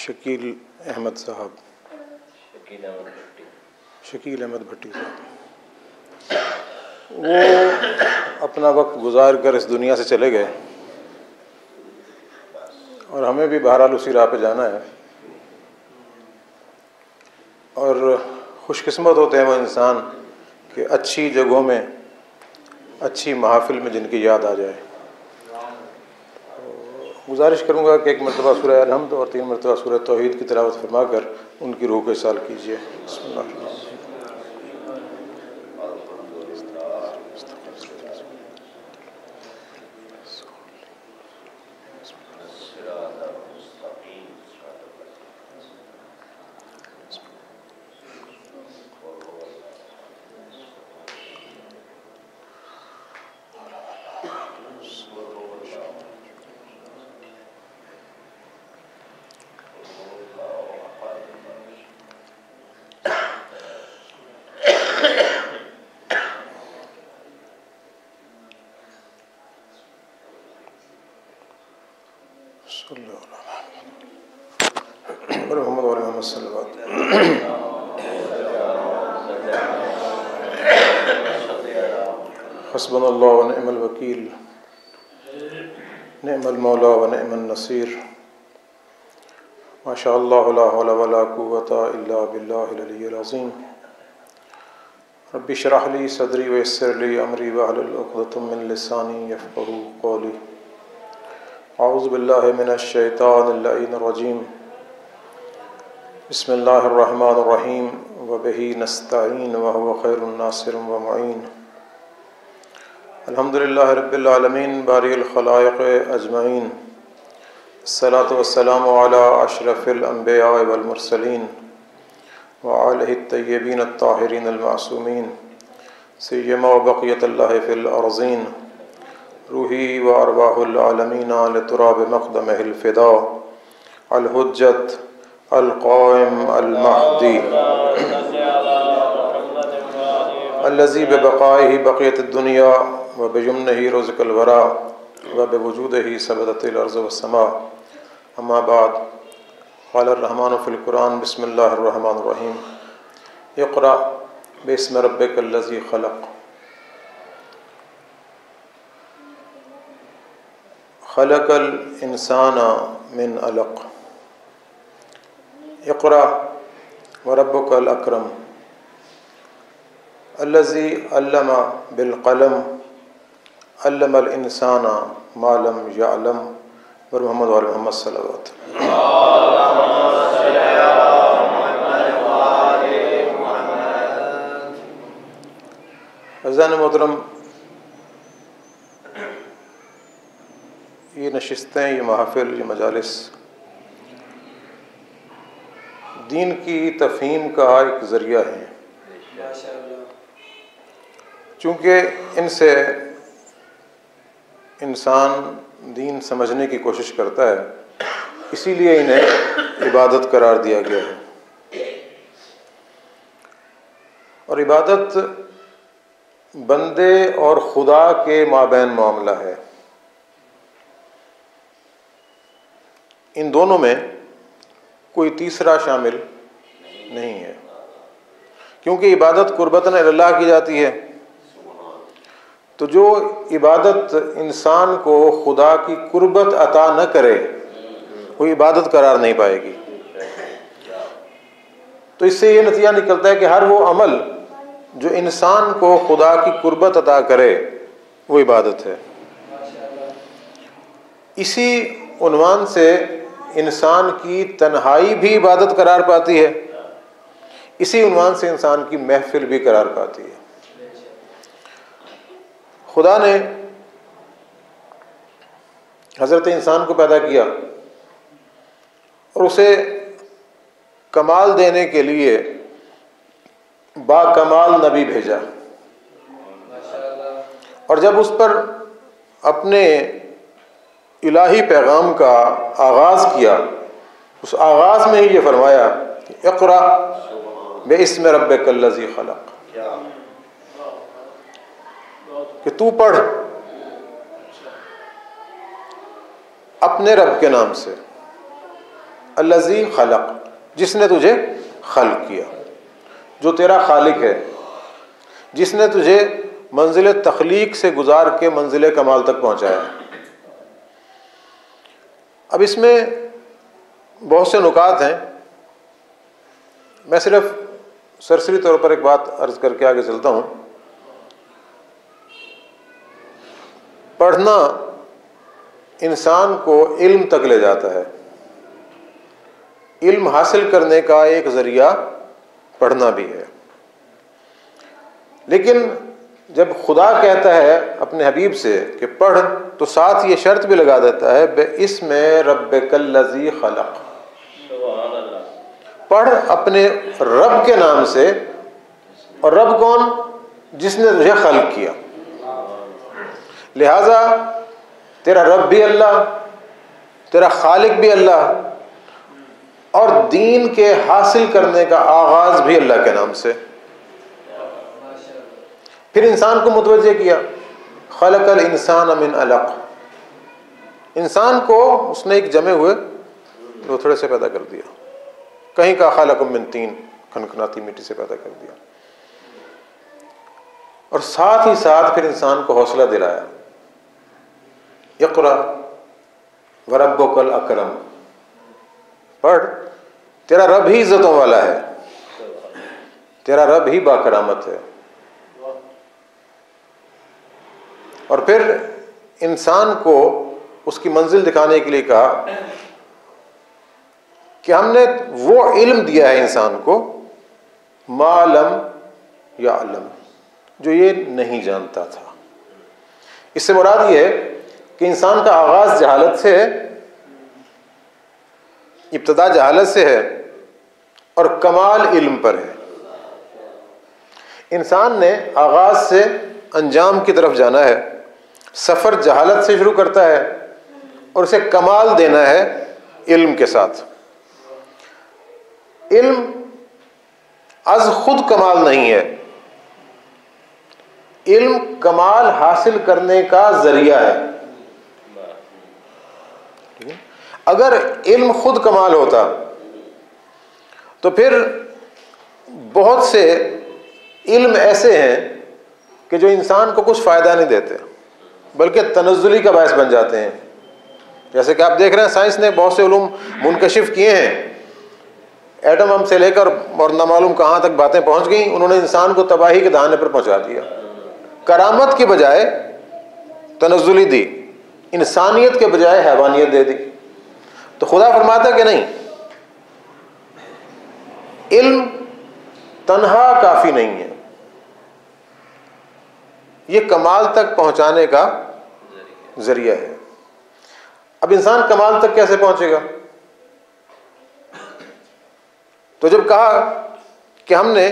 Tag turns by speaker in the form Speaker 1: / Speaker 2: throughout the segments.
Speaker 1: शकील अहमद साहब,
Speaker 2: शकील अहमद भट्टी साहब,
Speaker 1: वो अपना वक्त गुजार कर इस दुनिया से चले गए और हमें भी बहरहाल उसी राह पे जाना है। और खुशकिस्मत होते हैं वो इंसान कि अच्छी जगहों में, अच्छी महफिल में जिनकी याद आ जाए। गुजारिश करूँगा कि एक मरतबा सूरह अल-हम्द और 3 मरतबा सूरह तौहीद की तिलावत फरमाकर उनकी रूह को इसाल कीजिए। हस्बुनल्लाहु व निअमल वकील, निअमल मौला व निअमन नसीर, माशाअल्लाह ला हौला वला कुव्वता इल्ला बिल्लाहिल अलिय्यिल अज़ीम। रब्बि इश्रह ली सदरी व यस्सिर ली अमरी वहलुल उक़दतम मिन लिसानी यफ़क़हू क़ौली। औज़ु बिल्लाहि मिनश शैतानिर लईनिर रजीम। बिस्मिल्लाहिर रहमानिर रहीम व बिही नस्तईन व हुवा खैरुन नासिर व मुईन। अल्हम्दुलिल्लाहि रब्बिल आलमीन बारिल खलाइक़ अजमईन। अस्सलातु वस्सलामु अला अशरफिल अंबिया वल मुरसलीन व आलिहि तय्यबीन अत्ताहिरीन अल मासूमीन सिय्यमा व बक़ियतुल्लाहि फ़िल अर्ज़ीन। रूही व अरवाहुल आलमीना लितुराब मक़दमिहिल फ़िदा अल हुज्जत अल क़ाइम अल महदी अल्लज़ी बिबक़ाइहि बक़ियतुद दुनिया व बिजुम्निही रुज़िक़ल वरा व बिवुजूदिही सबततिल अर्ज़ वस्समा। अम्मा बाद, क़ालर रहमानु फ़िल क़ुरान बिस्मिल्लाहिर रहमानिर रहीम। इक़रा बिस्मि रब्बिकल्लज़ी ख़लक़। ख़लक़ल इंसाना मिन अलक़। इक़रा व रब्बुकल अकरम अल्लज़ी अल्लमा बिल क़लम अल्लमल इंसाना मा लम यअलम। व मुहम्मद व आले मुहम्मद सल्लल्लाहु अलैहि वसल्लम। अज़ान मोहतरम, ये नशिस्तें, ये महफ़िल, ये मजालिस दीन की तफ़हीम का एक ज़रिया है। चूँकि इनसे इंसान दीन समझने की कोशिश करता है, इसीलिए इन्हें इबादत करार दिया गया है। और इबादत बंदे और खुदा के माबैन मामला है। इन दोनों में कोई तीसरा शामिल नहीं है, क्योंकि इबादत कुर्बतन इल्लाह की जाती है। तो जो इबादत इंसान को खुदा की कुर्बत अता न करे, वो इबादत करार नहीं पाएगी। तो इससे ये नतीजा निकलता है कि हर वो अमल जो इंसान को खुदा की कुर्बत अता करे, वो इबादत है। इसी उन्वान से इंसान की तन्हाई भी इबादत करार पाती है, इसी उन्वान से इंसान की महफिल भी करार पाती है। खुदा ने हज़रत इंसान को पैदा किया और उसे कमाल देने के लिए बाकमाल नबी भेजा। और जब उस पर अपने इलाही पैगाम का आगाज़ किया, उस आगाज़ में ही ये फरमाया कि इक़रा बिस्मि रब्बिकल्लज़ी ख़लक़, कि तू पढ़ अपने रब के नाम से। अल्लज़ी खलक, जिसने तुझे खल्क किया, जो तेरा खालिक है, जिसने तुझे मंजिल तख्लीक से गुजार के मंजिल कमाल तक पहुँचाया। अब इसमें बहुत से नुकात हैं, मैं सिर्फ सरसरी तौर पर एक बात अर्ज करके आगे चलता हूँ। पढ़ना इंसान को इल्म तक ले जाता है। इल्म हासिल करने का एक ज़रिया पढ़ना भी है, लेकिन जब खुदा कहता है अपने हबीब से कि पढ़, तो साथ ये शर्त भी लगा देता है बेइस्मे रब्बिकल्लज़ी खलक, पढ़ अपने रब के नाम से। और रब कौन? जिसने तुझे खल्क किया। लिहाजा तेरा रब भी अल्लाह, तेरा खालिक भी अल्लाह, और दीन के हासिल करने का आगाज भी अल्लाह के नाम से। फिर इंसान को मुतवज्जे किया, खलकल इंसान मिन अलक, इंसान को उसने एक जमे हुए लोथड़े से पैदा कर दिया। कहीं का खलकुम मिन तीन, खनखनाती मिट्टी से पैदा कर दिया। और साथ ही साथ फिर इंसान को हौसला दिलाया, यक़रा व रब्बुकल अकरम, पढ़, तेरा रब ही इज्जतों वाला है, तेरा रब ही बाकरामत है। और फिर इंसान को उसकी मंजिल दिखाने के लिए कहा कि हमने वो इल्म दिया है इंसान को, मालम या अलम, जो ये नहीं जानता था। इससे मुराद ये है कि इंसान का आगाज जहालत से है, इब्तदा जहालत से है और कमाल इल्म पर है। इंसान ने आगाज से अंजाम की तरफ जाना है, सफ़र जहालत से शुरू करता है और उसे कमाल देना है इल्म के साथ। इल्म अज खुद कमाल नहीं है, इल्म कमाल हासिल करने का जरिया है। अगर इल्म खुद कमाल होता तो फिर बहुत से इल्म ऐसे हैं कि जो इंसान को कुछ फ़ायदा नहीं देते, बल्कि तनज़्ज़ुली का बायस बन जाते हैं। जैसे कि आप देख रहे हैं, साइंस ने बहुत से उलूम मुनकशिफ किए हैं। एटम बम से लेकर और न मालूम कहाँ तक बातें पहुँच गई, उन्होंने इंसान को तबाही के दहाने पर पहुँचा दिया। करामत की बजाय तनज़्ज़ुली दी, इंसानियत के बजाय हैवानियत दे दी। तो खुदा फरमाता कि नहीं, इल्म तन्हा काफ़ी नहीं है, ये कमाल तक पहुँचाने का जरिया है। अब इंसान कमाल तक कैसे पहुँचेगा? तो जब कहा कि हमने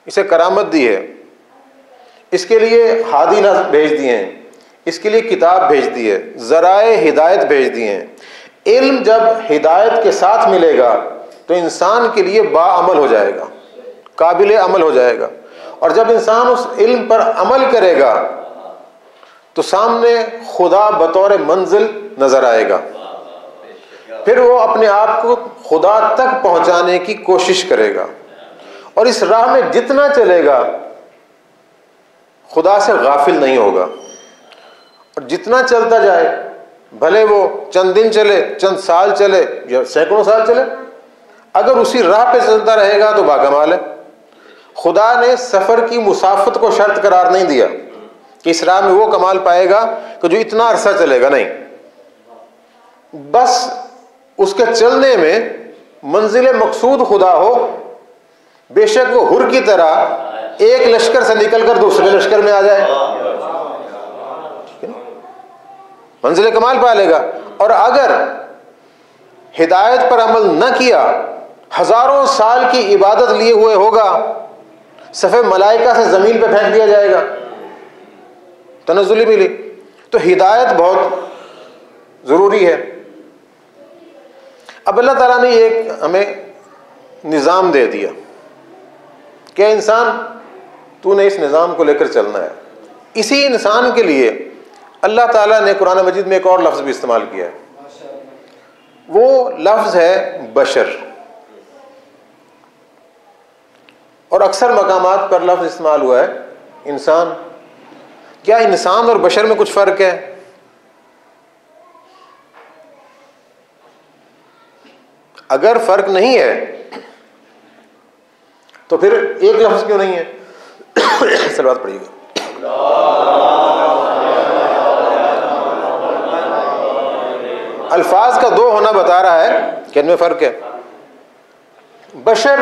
Speaker 1: इसे करामत दी है, इसके लिए हादी ना भेज दिए हैं, इसके लिए किताब भेज दी है, ज़राए हिदायत भेज दिए हैं। इल्म जब हिदायत के साथ मिलेगा तो इंसान के लिए बाअमल हो जाएगा, काबिल अमल हो जाएगा। और जब इंसान उस इल्म पर अमल करेगा तो सामने खुदा बतौर मंजिल नजर आएगा। फिर वो अपने आप को खुदा तक पहुंचाने की कोशिश करेगा और इस राह में जितना चलेगा खुदा से गाफिल नहीं होगा। और जितना चलता जाए, भले वो चंद दिन चले, चंद साल चले या सैकड़ों साल चले, अगर उसी राह पे चलता रहेगा तो बाकमाल है। खुदा ने सफ़र की मुसाफत को शर्त करार नहीं दिया कि इस राह में वो कमाल पाएगा कि जो इतना अरसा चलेगा, नहीं, बस उसके चलने में मंजिल मकसूद खुदा हो। बेशक वो हुर की तरह एक लश्कर से निकलकर दूसरे लश्कर में आ जाए, मंजिल कमाल पा लेगा। और अगर हिदायत पर अमल न किया, हजारों साल की इबादत लिए हुए होगा, सफ़े मलाइका से ज़मीन पे फेंक दिया जाएगा, तनज़्ज़ुली मिली। तो हिदायत बहुत ज़रूरी है। अब अल्लाह ताला ने एक हमें निज़ाम दे दिया कि इंसान, तूने इस निज़ाम को लेकर चलना है। इसी इंसान के लिए अल्लाह ताला ने कुरान मजीद में एक और लफ्ज़ भी इस्तेमाल किया है, वो लफ्ज़ है बशर, और अक्सर मकामात पर लफ्ज़ इस्तेमाल हुआ है इंसान। क्या इंसान और बशर में कुछ फ़र्क है? अगर फ़र्क नहीं है तो फिर एक लफ्ज़ क्यों नहीं है? सलवात पढ़िएगा। अल्फाज का दो होना बता रहा है कि इनमें फ़र्क है। बशर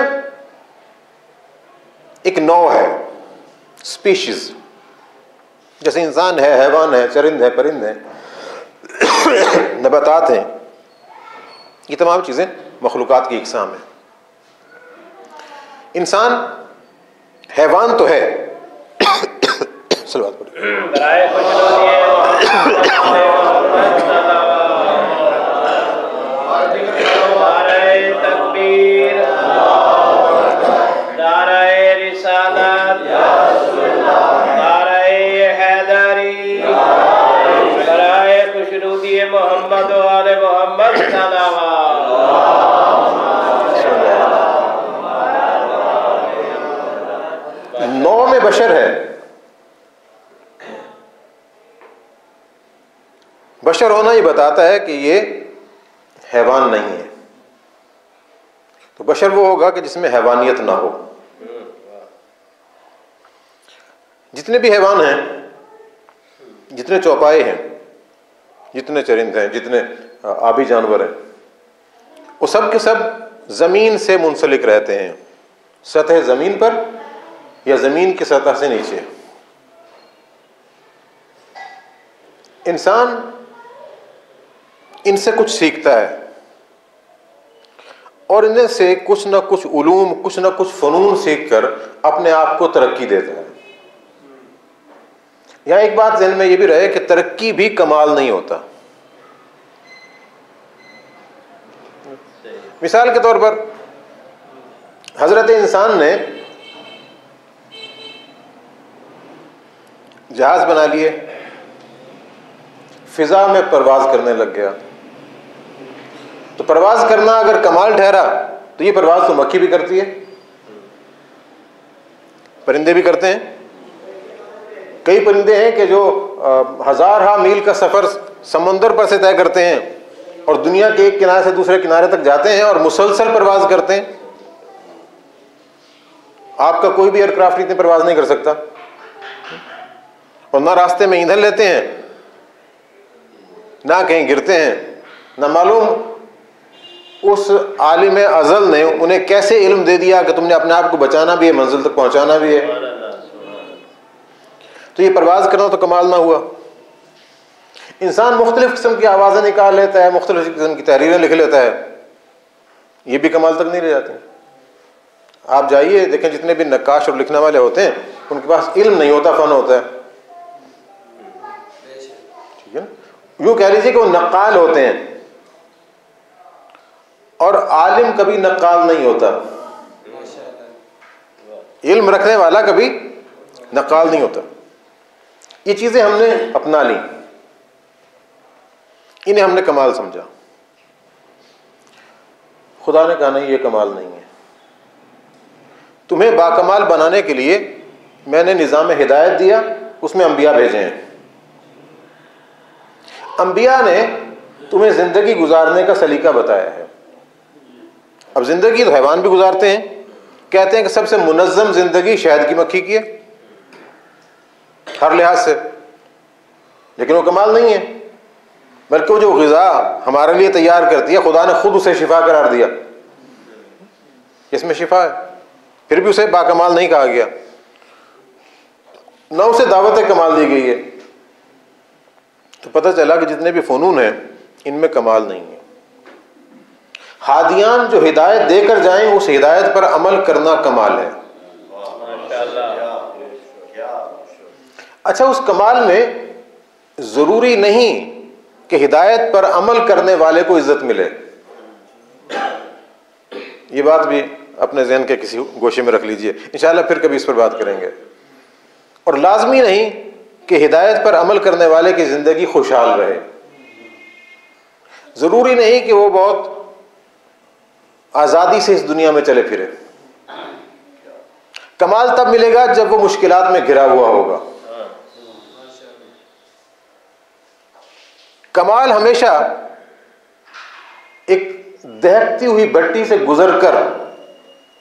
Speaker 1: एक नौ है, स्पीशीज, जैसे इंसान है, हैवान है, चरिंद है, परिंद है, नबातात हैं, ये तमाम चीज़ें मखलूक़ात की इक़साम है। इंसान हैवान तो है। सलवात
Speaker 3: मोहम्मद वाले मोहम्मद
Speaker 1: नौ में बशर है। बशर होना ही बताता है कि ये हैवान नहीं है। तो बशर वो होगा कि जिसमें हैवानियत ना हो। जितने भी हैवान हैं, जितने चौपाए हैं, जितने चरिंद हैं, जितने आबी जानवर हैं, वो सब के सब ज़मीन से मुंसलिक रहते हैं, सतह ज़मीन पर या ज़मीन की सतह से नीचे। इंसान इनसे कुछ सीखता है और इनमें से कुछ ना कुछ उलूम, कुछ ना कुछ फ़नून सीख कर अपने आप को तरक्की देता है। यहाँ एक बात ज़हन में ये भी रहे कि तरक्की भी कमाल नहीं होता। मिसाल के तौर पर हज़रत इंसान ने जहाज बना लिए, फिजा में परवाज करने लग गया। तो परवाज करना अगर कमाल ठहरा तो ये परवाज तो मक्खी भी करती है, परिंदे भी करते हैं। कई परिंदे हैं कि जो हज़ार मील का सफ़र समंदर पर से तय करते हैं और दुनिया के एक किनारे से दूसरे किनारे तक जाते हैं और मुसलसल परवाज करते हैं। आपका कोई भी एयरक्राफ्ट इतनी परवाज नहीं कर सकता, और ना रास्ते में ईंधन लेते हैं, ना कहीं गिरते हैं, ना मालूम उस आलिम अज़ल ने उन्हें कैसे इल्म दे दिया कि तुमने अपने आप को बचाना भी है, मंजिल तक पहुंचाना भी है। तो ये परवाज करना तो कमाल ना हुआ। इंसान मुख्तलिफ किस्म की आवाज़ें निकाल लेता है, मुख्तलिफ किस्म की तहरीरें लिख लेता है, ये भी कमाल तक नहीं ले जाती। आप जाइए देखें, जितने भी नक्काश और लिखने वाले होते हैं उनके पास इल्म नहीं होता, फ़न होता है। ठीक है ना? यूँ कह लीजिए कि वो नक्काल होते हैं, और आलिम कभी नक्काल नहीं होता। इल्म रखने वाला कभी नक्काल नहीं होता। ये चीज़ें हमने अपना ली, इन्हें हमने कमाल समझा। खुदा ने कहा नहीं, ये कमाल नहीं है। तुम्हें बाकमाल बनाने के लिए मैंने निज़ाम हिदायत दिया, उसमें अंबिया भेजे हैं। अंबिया ने तुम्हें ज़िंदगी गुजारने का सलीका बताया है। अब ज़िंदगी तो हैवान भी गुजारते हैं, कहते हैं कि सबसे मुनज़्ज़म ज़िंदगी शहद की मक्खी की है हर लिहाज से, लेकिन वो कमाल नहीं है। बल्कि वो जो ग़िज़ा हमारे लिए तैयार करती है, खुदा ने खुद उसे शिफा करार दिया, इसमें शिफा है, फिर भी उसे बाकमाल नहीं कहा गया, न उसे दावत कमाल दी गई है। तो पता चला कि जितने भी फ़नून हैं इनमें कमाल नहीं है। हादियान जो हिदायत देकर जाएं, उस हिदायत पर अमल करना कमाल है। अच्छा, उस कमाल में ज़रूरी नहीं कि हिदायत पर अमल करने वाले को इज्जत मिले। ये बात भी अपने ज़हन के किसी गोशे में रख लीजिए, इंशाअल्लाह फिर कभी इस पर बात करेंगे। और लाजमी नहीं कि हिदायत पर अमल करने वाले की ज़िंदगी खुशहाल रहे। ज़रूरी नहीं कि वो बहुत आज़ादी से इस दुनिया में चले फिरे। कमाल तब मिलेगा जब वो मुश्किलात में घिरा हुआ होगा। कमाल हमेशा एक दहकती हुई भट्टी से गुजरकर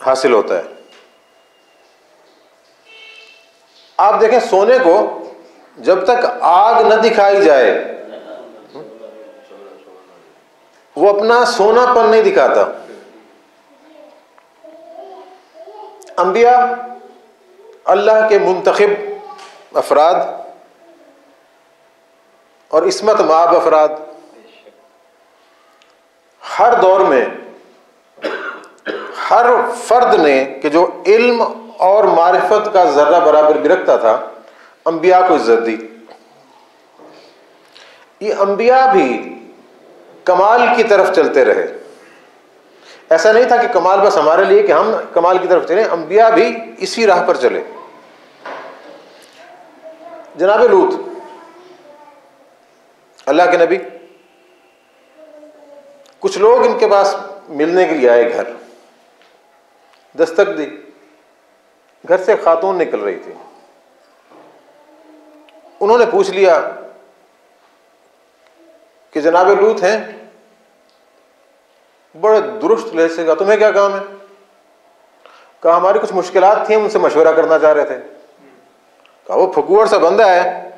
Speaker 1: हासिल होता है। आप देखें, सोने को जब तक आग न दिखाई जाए वो अपना सोनापन नहीं दिखाता। अंबिया, अल्लाह के मुंतखब अफराद और इस्मत माब अफराद हर दौर में हर फर्द ने कि जो इल्म और मारिफत का जर्रा बराबर भी रखता था, अंबिया को इज्जत दी। ये अंबिया भी कमाल की तरफ चलते रहे। ऐसा नहीं था कि कमाल बस हमारे लिए कि हम कमाल की तरफ चले, अंबिया भी इसी राह पर चले। जनाब लूत, अल्लाह के नबी, कुछ लोग इनके पास मिलने के लिए आए, घर दस्तक दी। घर से खातून निकल रही थी। उन्होंने पूछ लिया कि जनाब लूत हैं? बड़े दुरुस्त लहजे से कहा, तुम्हें क्या काम है? कहा, हमारी कुछ मुश्किलात थी, उनसे मशवरा करना चाह रहे थे। कहा, वो फकूर सा बंदा है,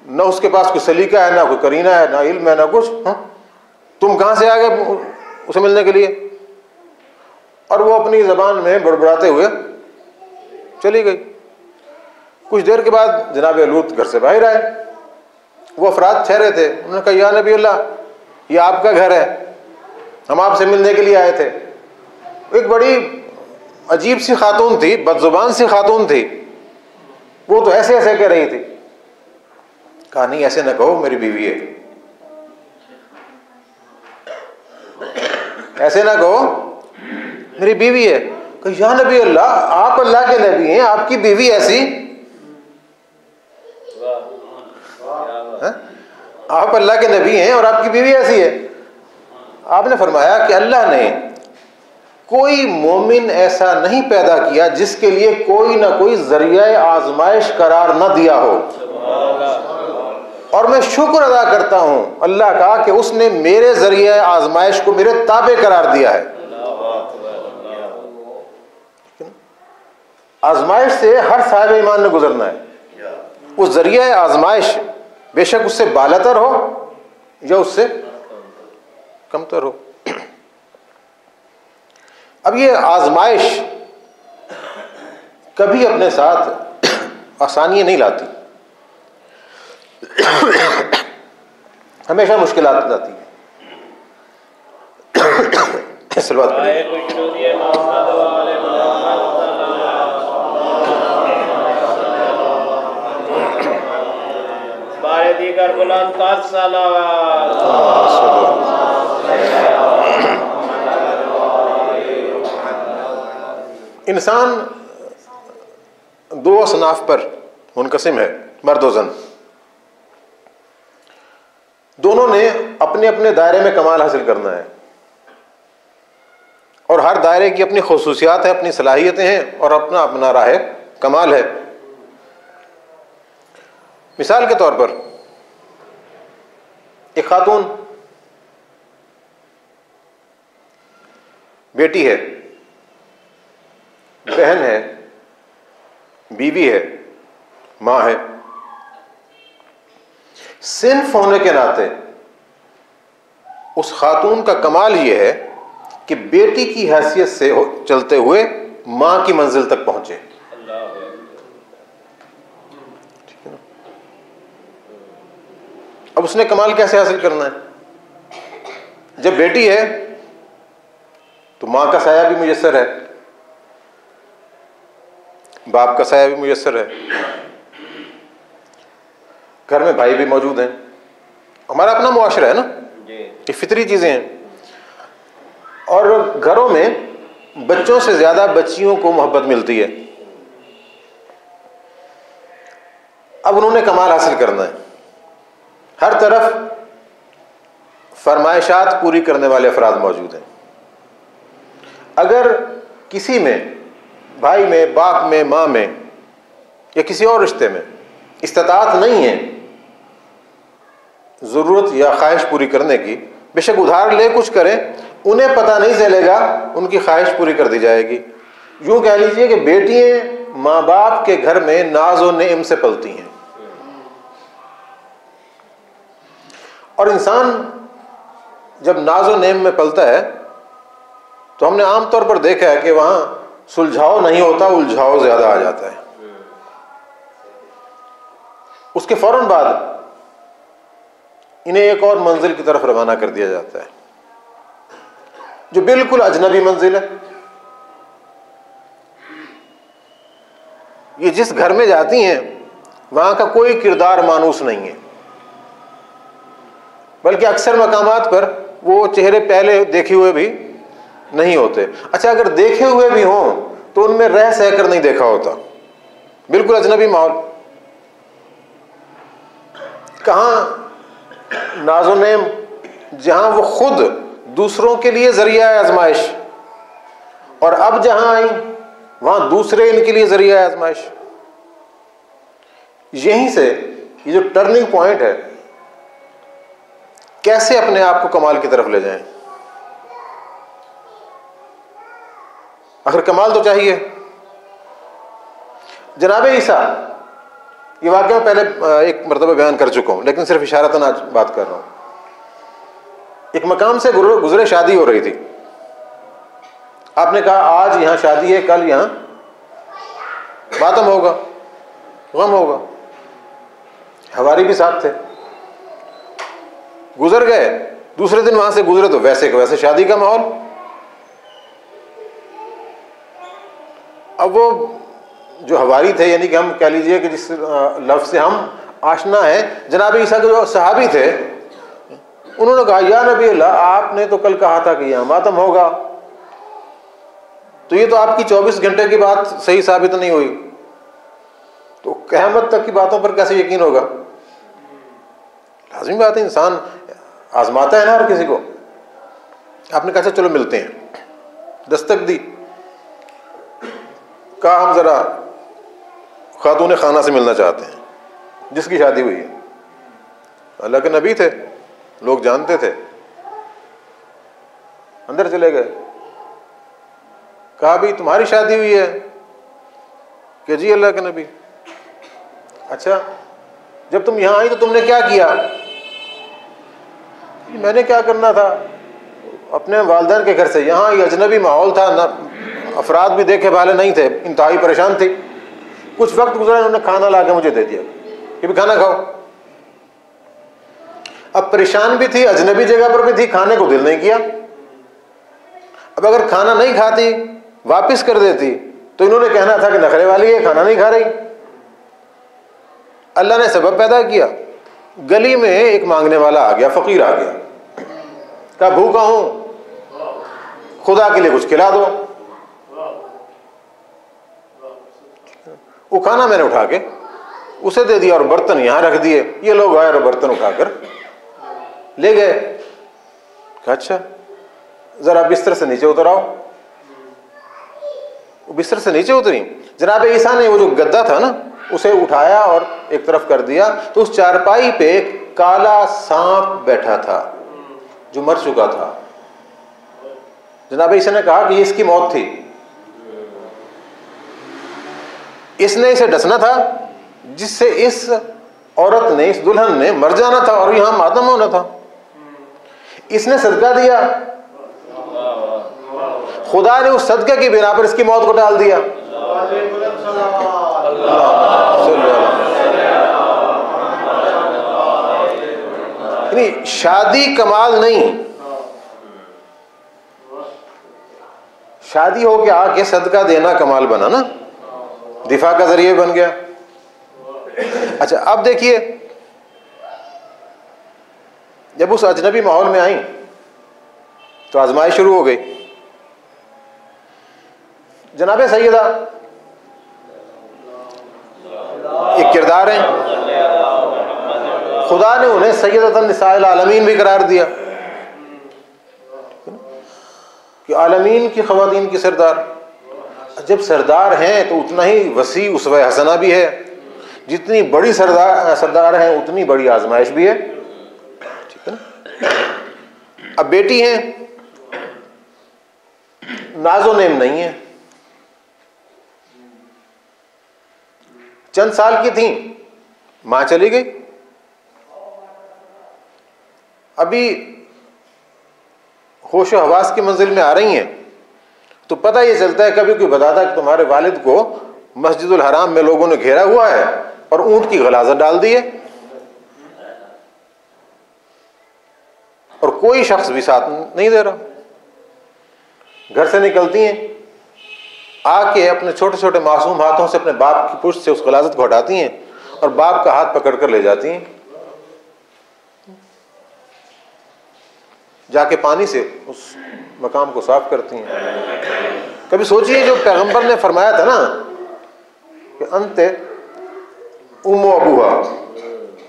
Speaker 1: ना उसके पास कोई सलीका है, ना कोई करीना है, ना इल्म है, ना कुछ। तुम कहां से आ गए उसे मिलने के लिए? और वो अपनी जबान में बड़बड़ाते हुए चली गई। कुछ देर के बाद जनाब लूत घर से बाहर आए। वो अफराद ठहरे थे। उन्होंने कहा, या नबी अल्लाह, ये आपका घर है, हम आपसे मिलने के लिए आए थे। एक बड़ी अजीब सी खातून थी, बदजुबान सी खातून थी। वो तो ऐसे ऐसे कह रही थी। कहा, नहीं ऐसे ना कहो, मेरी बीवी है। ऐसे ना कहो, मेरी बीवी है। कहा, या नबी अल्लाह, आप अल्लाह के नबी हैं, आपकी बीवी ऐसी? आप अल्लाह के नबी हैं और आपकी बीवी ऐसी है? आपने फरमाया कि अल्लाह ने कोई मोमिन ऐसा नहीं पैदा किया जिसके लिए कोई ना कोई जरिया आजमाइश करार न दिया हो। और मैं शुक्र अदा करता हूं अल्लाह का कि उसने मेरे जरिए आजमाइश को मेरे ताबे करार दिया है। आजमाइश से हर साहिब ईमान ने गुजरना है। वो जरिया आजमाइश बेशक उससे बालातर हो या उससे कमतर हो। अब ये आजमाइश कभी अपने साथ आसानियां नहीं लाती, हमेशा मुश्किलात लाती है। सलवात पढ़िए।
Speaker 3: दीगर बुलंद कर सलावत।
Speaker 1: इंसान दो असनाफ पर मुनकसिम है, मर्द और जन। दोनों ने अपने अपने दायरे में कमाल हासिल करना है और हर दायरे की अपनी खुसूसियात है, अपनी सलाहियतें हैं और अपना अपना राह कमाल है। मिसाल के तौर पर एक खातून बेटी है, बहन है, बीवी है, मां है। सिन्फ होने के नाते उस खातून का कमाल यह है कि बेटी की हैसियत से चलते हुए मां की मंजिल तक पहुंचे। ठीक है ना? अब उसने कमाल कैसे हासिल करना है? जब बेटी है तो मां का साया भी मुयस्सर है, बाप का साया भी मुयस्सर है, घर में भाई भी मौजूद हैं। हमारा अपना मुआशरा है ना, ये फितरी चीजें हैं। और घरों में बच्चों से ज्यादा बच्चियों को मोहब्बत मिलती है। अब उन्होंने कमाल हासिल करना है, हर तरफ फरमाइशात पूरी करने वाले अफराद मौजूद हैं। अगर किसी में, भाई में, बाप में, माँ में या किसी और रिश्ते में इस्तिताअत नहीं है ज़रूरत या ख्वाहिश पूरी करने की, बेशक उधार ले कुछ करें, उन्हें पता नहीं चलेगा, उनकी ख्वाहिश पूरी कर दी जाएगी। यूँ कह लीजिए कि बेटियाँ माँ बाप के घर में नाज और नेम से पलती हैं, और इंसान जब नाज और नेम में पलता है तो हमने आमतौर पर देखा है कि वहाँ सुलझाव नहीं होता, उलझाव ज़्यादा आ जाता है। उसके फौरन बाद इन्हें एक और मंजिल की तरफ रवाना कर दिया जाता है जो बिल्कुल अजनबी मंजिल है। ये जिस घर में जाती हैं वहां का कोई किरदार मानूस नहीं है, बल्कि अक्सर मकामात पर वो चेहरे पहले देखे हुए भी नहीं होते। अच्छा, अगर देखे हुए भी हों तो उनमें रह सहकर नहीं देखा होता, बिल्कुल अजनबी माहौल। कहाँ नाज़ो नेम, जहां वो खुद दूसरों के लिए जरिया है आजमाइश, और अब जहां आई वहां दूसरे इनके लिए जरिया है आजमाइश। यहीं से ये जो टर्निंग पॉइंट है, कैसे अपने आप को कमाल की तरफ ले जाएं। आखिर कमाल तो चाहिए। जनाब ईसा, ये वाकया मैं पहले एक मरतबा बयान कर चुका हूं, लेकिन सिर्फ इशारतन आज बात कर रहा हूं। एक मकाम से गुजरे, शादी हो रही थी। आपने कहा आज यहां शादी है, कल यहां मातम होगा, गम होगा। हवारी भी साथ थे, गुजर गए। दूसरे दिन वहां से गुजरे तो वैसे वैसे शादी का माहौल। अब वो जो हवारी थे, यानी कि हम कह लीजिए कि जिस लफ्ज से हम आशना है, जनाब ईसा के जो सहाबी थे, उन्होंने कहा या नबी अल्लाह, आपने तो कल कहा था कि यहाँ मातम होगा, तो ये तो आपकी 24 घंटे की बात सही साबित नहीं हुई, तो क़यामत तक की बातों पर कैसे यकीन होगा। लाज़मी बात है, इंसान आजमाता है ना हर किसी को। आपने कहा चलो मिलते हैं, दस्तक दी, कहा हम जरा खातून खाना से मिलना चाहते हैं जिसकी शादी हुई है। अल्लाह के नबी थे, लोग जानते थे। अंदर चले गए, कहा भी तुम्हारी शादी हुई है? कि जी अल्लाह के नबी। अच्छा, जब तुम यहां आई तो तुमने क्या किया? मैंने क्या करना था, अपने वालिदैन के घर से यहाँ, ये अजनबी माहौल था ना, अफराद भी देखे वाले नहीं थे, इंतहाई परेशान थी। कुछ वक्त गुजरा, उन्होंने खाना ला के मुझे दे दिया कि भी खाना खाओ। अब परेशान भी थी, अजनबी जगह पर भी थी, खाने को दिल नहीं किया। अब अगर खाना नहीं खाती, वापस कर देती, तो इन्होंने कहना था कि नखरे वाली है, खाना नहीं खा रही। अल्लाह ने सबब पैदा किया, गली में एक मांगने वाला आ गया, फकीर आ गया, कहा भूखा हूं, खुदा के लिए कुछ खिला दो। वो खाना मैंने उठा के उसे दे दिया और बर्तन यहां रख दिए। ये लोग आए और बर्तन उठाकर ले गए। कहा अच्छा, जरा बिस्तर से नीचे उतर आओ। वो बिस्तर से नीचे उतरी, जनाब ईसा ने वो जो गद्दा था ना, उसे उठाया और एक तरफ कर दिया, तो उस चारपाई पे एक काला सांप बैठा था जो मर चुका था। जनाब ईसा ने कहा कि ये इसकी मौत थी, इसने इसे डसना था, जिससे इस औरत ने, इस दुल्हन ने मर जाना था और यहां मातम होना था। इसने सदका दिया, खुदा ने उस सदके की बिना पर इसकी मौत को टाल दिया। यानी शादी कमाल नहीं, शादी हो के आके सदका देना कमाल बना ना, दिफा का जरिए बन गया। अच्छा, अब देखिए, जब उस अजनबी माहौल में आई तो आजमाइश शुरू हो गई। जनाबे सैयदा एक किरदार है, खुदा ने उन्हें सैयदतन निसाइल आलमीन भी करार दिया। कि आलमीन की ख़वातीन की सरदार। जब सरदार हैं तो उतना ही वसी उसवा हसना भी है, जितनी बड़ी सरदार है उतनी बड़ी आजमाइश भी है, ठीक है ना। अब बेटी हैं, नाजो नेम नहीं है, चंद साल की थी, मां चली गई। अभी होशो हवास की मंजिल में आ रही हैं तो पता ये चलता है, कभी कोई बताता है कि तुम्हारे वालिद को मस्जिदुल हराम में लोगों ने घेरा हुआ है और ऊंट की गलाजत डाल दी है, और कोई शख्स भी साथ नहीं दे रहा। घर से निकलती हैं, आके अपने छोटे छोटे मासूम हाथों से अपने बाप की पुश्त से उस गलाजत को हटाती हैं और बाप का हाथ पकड़ कर ले जाती हैं, जाके पानी से उस मकाम को साफ करती हैं। कभी सोचिए, जो पैगंबर ने फरमाया था ना कि अंते उम्मो अबूहा,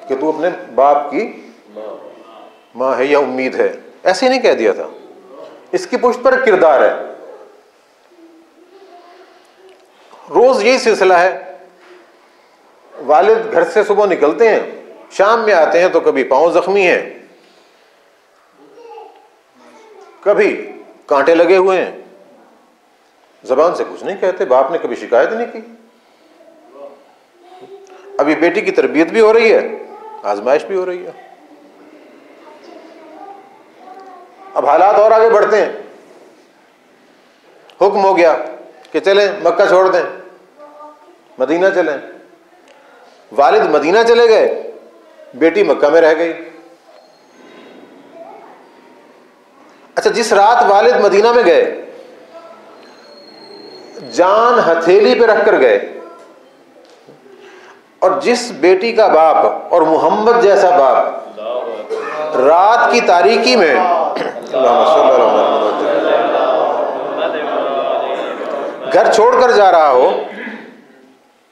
Speaker 1: कि तू अपने बाप की माँ है या उम्मीद है, ऐसे नहीं कह दिया था, इसकी पुष्ट पर किरदार है। रोज यही सिलसिला है, वालिद घर से सुबह निकलते हैं, शाम में आते हैं तो कभी पांव जख्मी है, कभी कांटे लगे हुए हैं, जबान से कुछ नहीं कहते, बाप ने कभी शिकायत नहीं की। अभी बेटी की तरबियत भी हो रही है, आजमाइश भी हो रही है। अब हालात और आगे बढ़ते हैं, हुक्म हो गया कि चलें मक्का छोड़ दें, मदीना चलें। वालिद मदीना चले गए, बेटी मक्का में रह गई। अच्छा, जिस रात वालिद मदीना में गए, जान हथेली पे रखकर गए, और जिस बेटी का बाप और मोहम्मद जैसा बाप रात की तारीकी में घर छोड़कर जा रहा हो,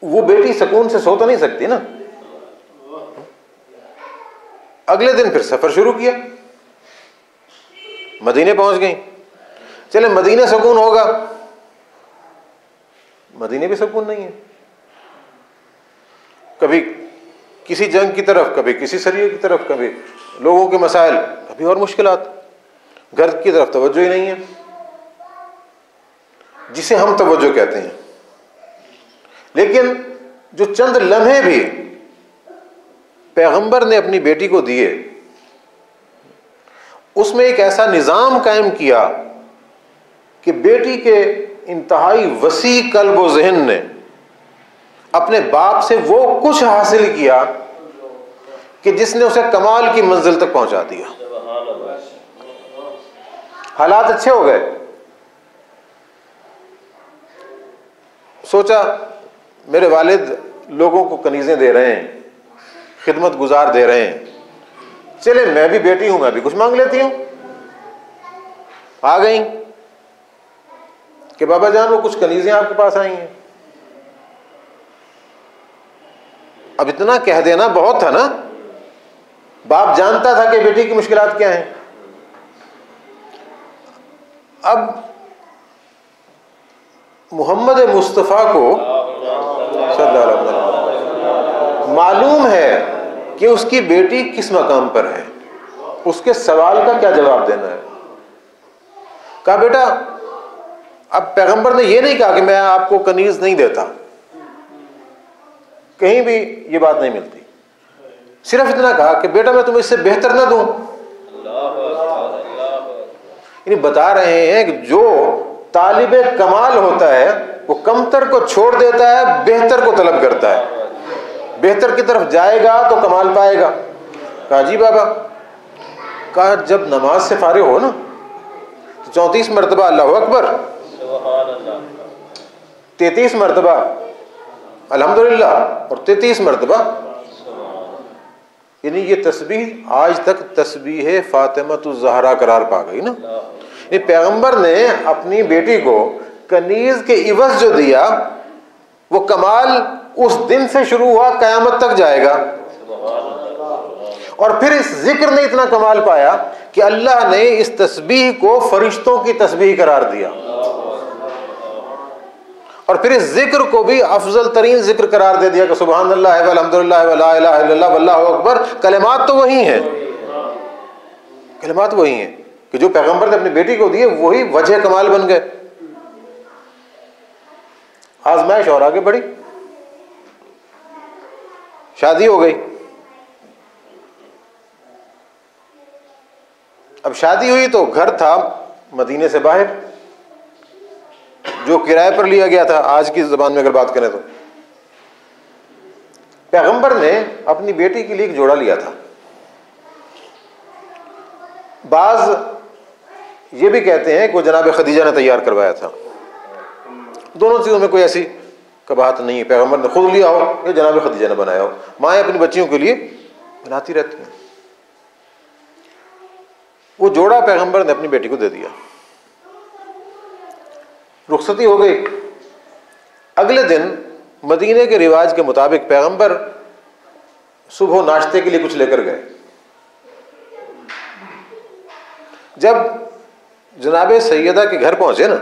Speaker 1: वो बेटी सुकून से सो तो नहीं सकती ना। अगले दिन फिर सफर शुरू किया, मदीने पहुंच गई। चले मदीने सुकून होगा, मदीने भी सुकून नहीं है। कभी किसी जंग की तरफ, कभी किसी सरिये की तरफ, कभी लोगों के मसाइल, कभी और मुश्किलात, घर की तरफ तवज्जो ही नहीं है, जिसे हम तवज्जो कहते हैं। लेकिन जो चंद लम्हे भी पैगंबर ने अपनी बेटी को दिए, उसमें एक ऐसा निज़ाम कायम किया कि बेटी के इंतहाई वसी कल्ब व ज़हन ने अपने बाप से वो कुछ हासिल किया कि जिसने उसे कमाल की मंजिल तक पहुंचा दिया। हालात अच्छे हो गए, सोचा मेरे वालिद लोगों को कनीज़ें दे रहे हैं, खिदमत गुजार दे रहे हैं, चले मैं भी बेटी हूं, मैं भी कुछ मांग लेती हूं। आ गई कि बाबा जान वो कुछ कनीज़ें आपके पास आई हैं। अब इतना कह देना बहुत था ना, बाप जानता था कि बेटी की मुश्किलात क्या हैं। अब मोहम्मद मुस्तफ़ा को सल्लल्लाहु अलैहि वसल्लम मालूम है कि उसकी बेटी किस मकाम पर है, उसके सवाल का क्या जवाब देना है। कहा बेटा, अब पैगंबर ने यह नहीं कहा कि मैं आपको कनीज नहीं देता, कहीं भी ये बात नहीं मिलती। सिर्फ इतना कहा कि बेटा मैं तुम्हें इससे बेहतर ना दूं। यानी बता रहे हैं कि जो तालिबे कमाल होता है वो कमतर को छोड़ देता है, बेहतर को तलब करता है, बेहतर की तरफ जाएगा तो कमाल पाएगा। कहा जी बाबा, कहा जब नमाज से फारिग हो ना तो 34 मरतबा अल्लाहु अकबर, 33 मरतबा अल्हम्दुलिल्लाह और 33 मरतबा, यानी ये तस्बीह आज तक तस्बीह फातिमतुज़ ज़हरा करार पा गई ना। ये पैगंबर ने अपनी बेटी को कनीज के इवज जो दिया वो कमाल उस दिन से शुरू हुआ, क़यामत तक जाएगा। और फिर इस जिक्र ने इतना कमाल पाया कि अल्लाह ने इस तस्बीह को फरिश्तों की तस्बीह करार दिया और फिर इस जिक्र को भी अफजल तरीन जिक्र करार दे दिया कि सुबहान अल्लाह वल्हम्दुलिल्लाह वला इलाहा इल्लल्लाह वल्लाहु अकबर। कलिमात तो वही हैं, कलिमात वही हैं कि जो पैगंबर ने अपनी बेटी को दिए वही वजह कमाल बन गए। आजमाइश और आगे बढ़ी, शादी हो गई। अब शादी हुई तो घर था मदीने से बाहर, जो किराए पर लिया गया था। आज की जबान में अगर बात करें तो पैगंबर ने अपनी बेटी के लिए एक जोड़ा लिया था। बाज ये भी कहते हैं कि वो जनाब खदीजा ने तैयार करवाया था। दोनों चीज़ों में कोई ऐसी कबाहत नहीं है, पैगंबर ने खुद लिया हो या जनाब खदीजा ने बनाया हो। माएँ अपनी बच्चियों के लिए बनाती रहती हैं। वो जोड़ा पैगंबर ने अपनी बेटी को दे दिया। रुखसती हो गई। अगले दिन मदीने के रिवाज के मुताबिक पैगंबर सुबह नाश्ते के लिए कुछ लेकर गए। जब जनाबे सैयदा के घर पहुंचे ना,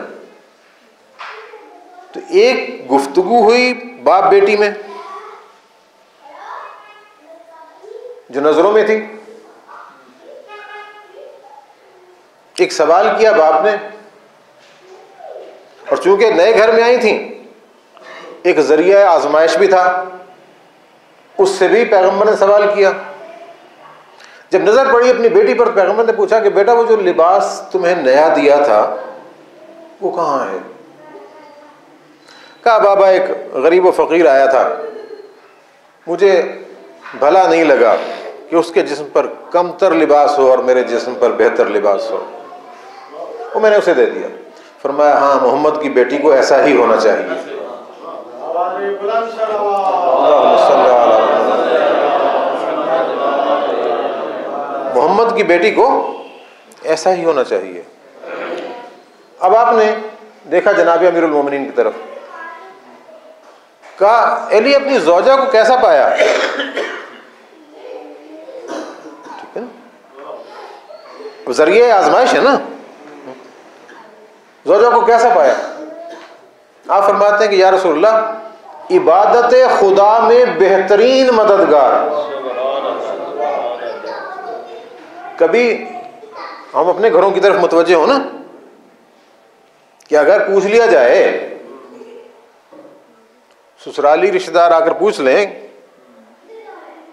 Speaker 1: तो एक गुफ्तगू हुई बाप बेटी में जो नजरों में थी। एक सवाल किया बाप ने, और चूंकि नए घर में आई थी, एक जरिया आजमाइश भी था, उससे भी पैगंबर ने सवाल किया। जब नजर पड़ी अपनी बेटी पर, पैगंबर ने पूछा कि बेटा वो जो लिबास तुम्हें नया दिया था वो कहाँ है? कहा बाबा एक गरीब व फकीर आया था, मुझे भला नहीं लगा कि उसके जिस्म पर कमतर लिबास हो और मेरे जिस्म पर बेहतर लिबास हो, वो मैंने उसे दे दिया। फरमाया हाँ, मोहम्मद की बेटी को ऐसा ही होना चाहिए। मोहम्मद की बेटी को ऐसा ही होना चाहिए। अब आपने देखा जनाब अमीरुल मोमिनीन की तरफ, कहा अली अपनी ज़ौजा को कैसा पाया? ठीक है ना, जरिए आजमाइश है ना। ज़ौजा को कैसा पाया? आप फरमाते हैं कि या रसूलल्लाह, इबादत खुदा में बेहतरीन मददगार। कभी हम अपने घरों की तरफ मुतवज्जे हो ना, कि अगर पूछ लिया जाए, ससुराली रिश्तेदार आकर पूछ लें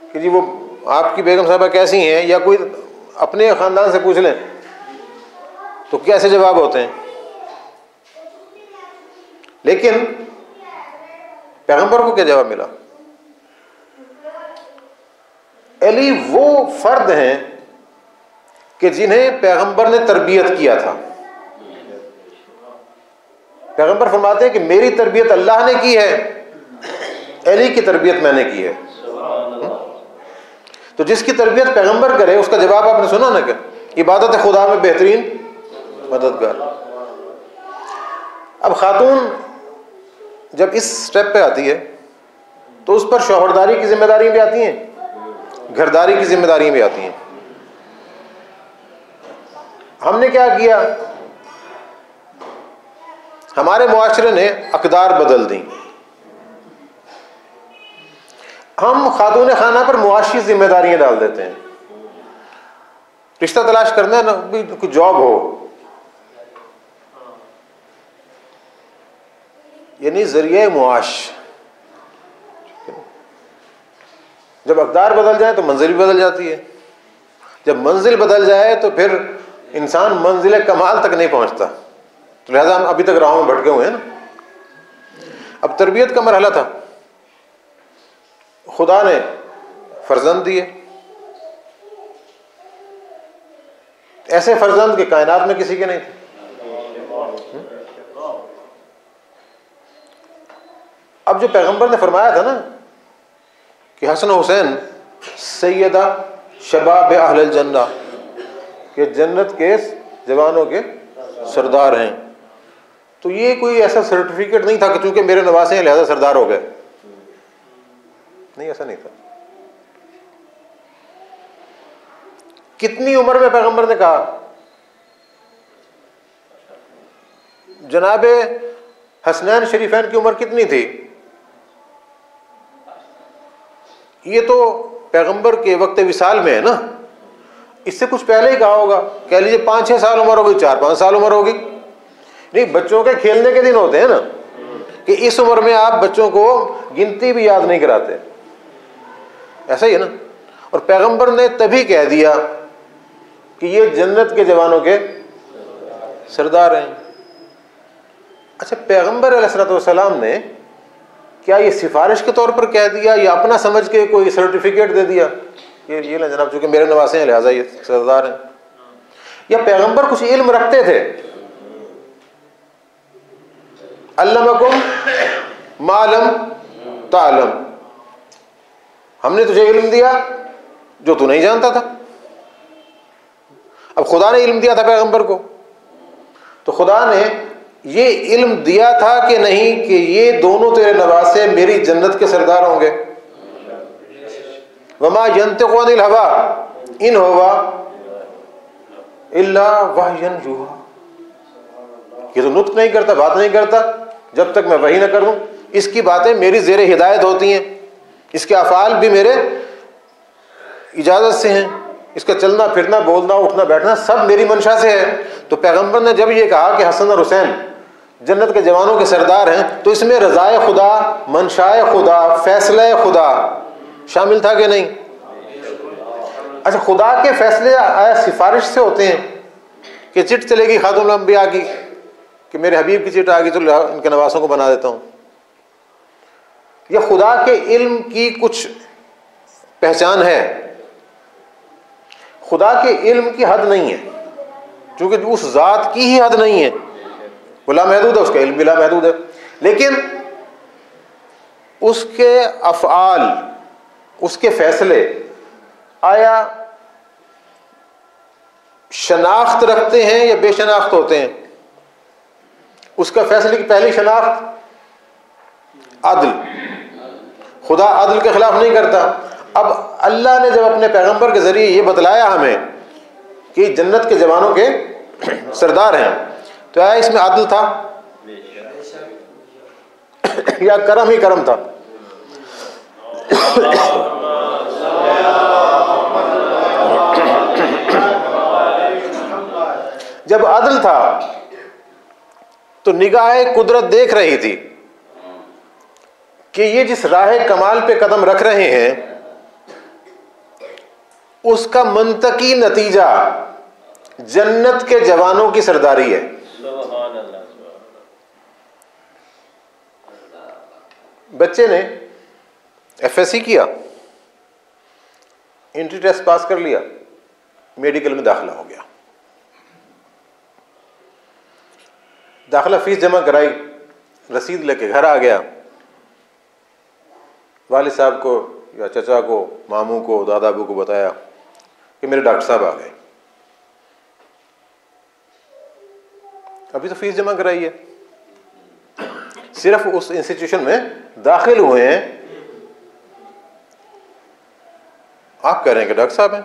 Speaker 1: कि जी वो आपकी बेगम साहबा कैसी हैं, या कोई अपने ख़ानदान से पूछ लें, तो कैसे जवाब होते हैं। लेकिन पैगंबर को क्या जवाब मिला? अली वो फर्द हैं कि जिन्हें पैगंबर ने तरबियत किया था। पैगंबर फरमाते हैं कि मेरी तरबियत अल्लाह ने की है, अली की तरबियत मैंने की है। तो जिसकी तरबियत पैगंबर करे उसका जवाब आपने सुना ना, क्या इबादत खुदा में बेहतरीन मददगार। अब खातून जब इस स्टेप पे आती है तो उस पर शौहरदारी की जिम्मेदारी भी आती हैं, घरदारी की जिम्मेदारी भी आती हैं। हमने क्या किया? हमारे मुआशरे ने अकदार बदल दी। हम खातून खाना पर मुआशी जिम्मेदारियां डाल देते हैं। रिश्ता तलाश करना है ना, भी कुछ जॉब हो, यानी जरिए मुआश। जब अकदार बदल जाए तो मंजिल भी बदल जाती है। जब मंजिल बदल जाए तो फिर इंसान मंजिल कमाल तक नहीं पहुंचता। तो लिहाजा हम अभी तक राहों में भटके हुए हैं ना। अब तरबियत का मरहला था, खुदा ने फर्जंद दिए, ऐसे फर्जंद के कायनात में किसी के नहीं थे। अब जो पैगंबर ने फरमाया था ना कि हसन हुसैन सैयदा शबाब अहल जन्नह, के जन्नत के जवानों के सरदार हैं, तो ये कोई ऐसा सर्टिफिकेट नहीं था कि चूंकि मेरे नवासे हैं लिहाजा सरदार हो गए। नहीं, ऐसा नहीं था। कितनी उम्र में पैगंबर ने कहा? जनाबे हसनैन शरीफैन की उम्र कितनी थी? ये तो पैगंबर के वक्त विसाल में है ना, इससे कुछ पहले ही कहा होगा। कह लीजिए 5-6 साल उम्र होगी, 4-5 साल उम्र होगी। नहीं, बच्चों के खेलने के दिन होते हैं ना, कि इस उम्र में आप बच्चों को गिनती भी याद नहीं कराते, ऐसा ही है ना। और पैगंबर ने तभी कह दिया कि ये जन्नत के जवानों के सरदार हैं। अच्छा, पैगंबर अलैहिस्सलाम ने क्या ये सिफारिश के तौर पर कह दिया या अपना समझ के कोई सर्टिफिकेट दे दिया, ये ना जनाब चूंकि मेरे नवासे हैं लिहाजा ये सरदार हैं? या पैगंबर कुछ इल्म रखते थे? अल्लमकुम मालम तालम, हमने तुझे इल्म दिया जो तू नहीं जानता था। अब खुदा ने इल्म दिया था पैगंबर को, तो खुदा ने ये इल्म दिया था कि नहीं कि ये दोनों तेरे नवासे मेरी जन्नत के सरदार होंगे? वमा यंतिकु अनिल हवा इन हुवा इल्ला वहयन यूहा, ये तो नुत्क नहीं करता, बात नहीं करता जब तक मैं वही ना करूं। इसकी बातें मेरी ज़ेरे हिदायत होती हैं, इसके अफ़ाल भी मेरे इजाज़त से हैं, इसका चलना फिरना बोलना उठना बैठना सब मेरी मंशा से है। तो पैगंबर ने जब ये कहा कि हसन और हुसैन जन्नत के जवानों के सरदार हैं, तो इसमें रज़ाए खुदा, मंशाए खुदा, फैसले खुदा शामिल था कि नहीं? अच्छा, खुदा के फैसले आया सिफारिश से होते हैं कि चिट चलेगी खातुमुल अंबिया की, कि मेरे हबीब की चिट आ गई तो इनके नवासों को बना देता हूं, या खुदा के इल्म की कुछ पहचान है? खुदा के इल्म की हद नहीं है, क्योंकि उस जात की ही हद नहीं है, वो लामहदूद है, उसका इल्म भी लामहदूद है। लेकिन उसके अफ़आल, उसके फैसले आया शनाख्त रखते हैं या बेशनाख्त होते हैं? उसका फैसले की पहली शनाख्त अदल, खुदा अदल के खिलाफ नहीं करता। अब अल्लाह ने जब अपने पैगंबर के जरिए ये बतलाया हमें कि जन्नत के जवानों के सरदार हैं, तो आया इसमें अदल था या करम ही करम था? जब अदल था तो निगाह कुदरत देख रही थी कि ये जिस राह कमाल पे कदम रख रहे हैं उसका मंतकी नतीजा जन्नत के जवानों की सरदारी है। बच्चे ने एफएससी किया, एंट्री टेस्ट पास कर लिया, मेडिकल में दाखिला हो गया, दाखिला फीस जमा कराई, रसीद लेके घर आ गया, वालिद साहब को या चचा को, मामू को, दादा अबू को बताया कि मेरे डॉक्टर साहब आ गए। अभी तो फीस जमा कराई है, सिर्फ उस इंस्टीट्यूशन में दाखिल हुए हैं, आप कह रहे हैं कि डॉक्टर साहब हैं।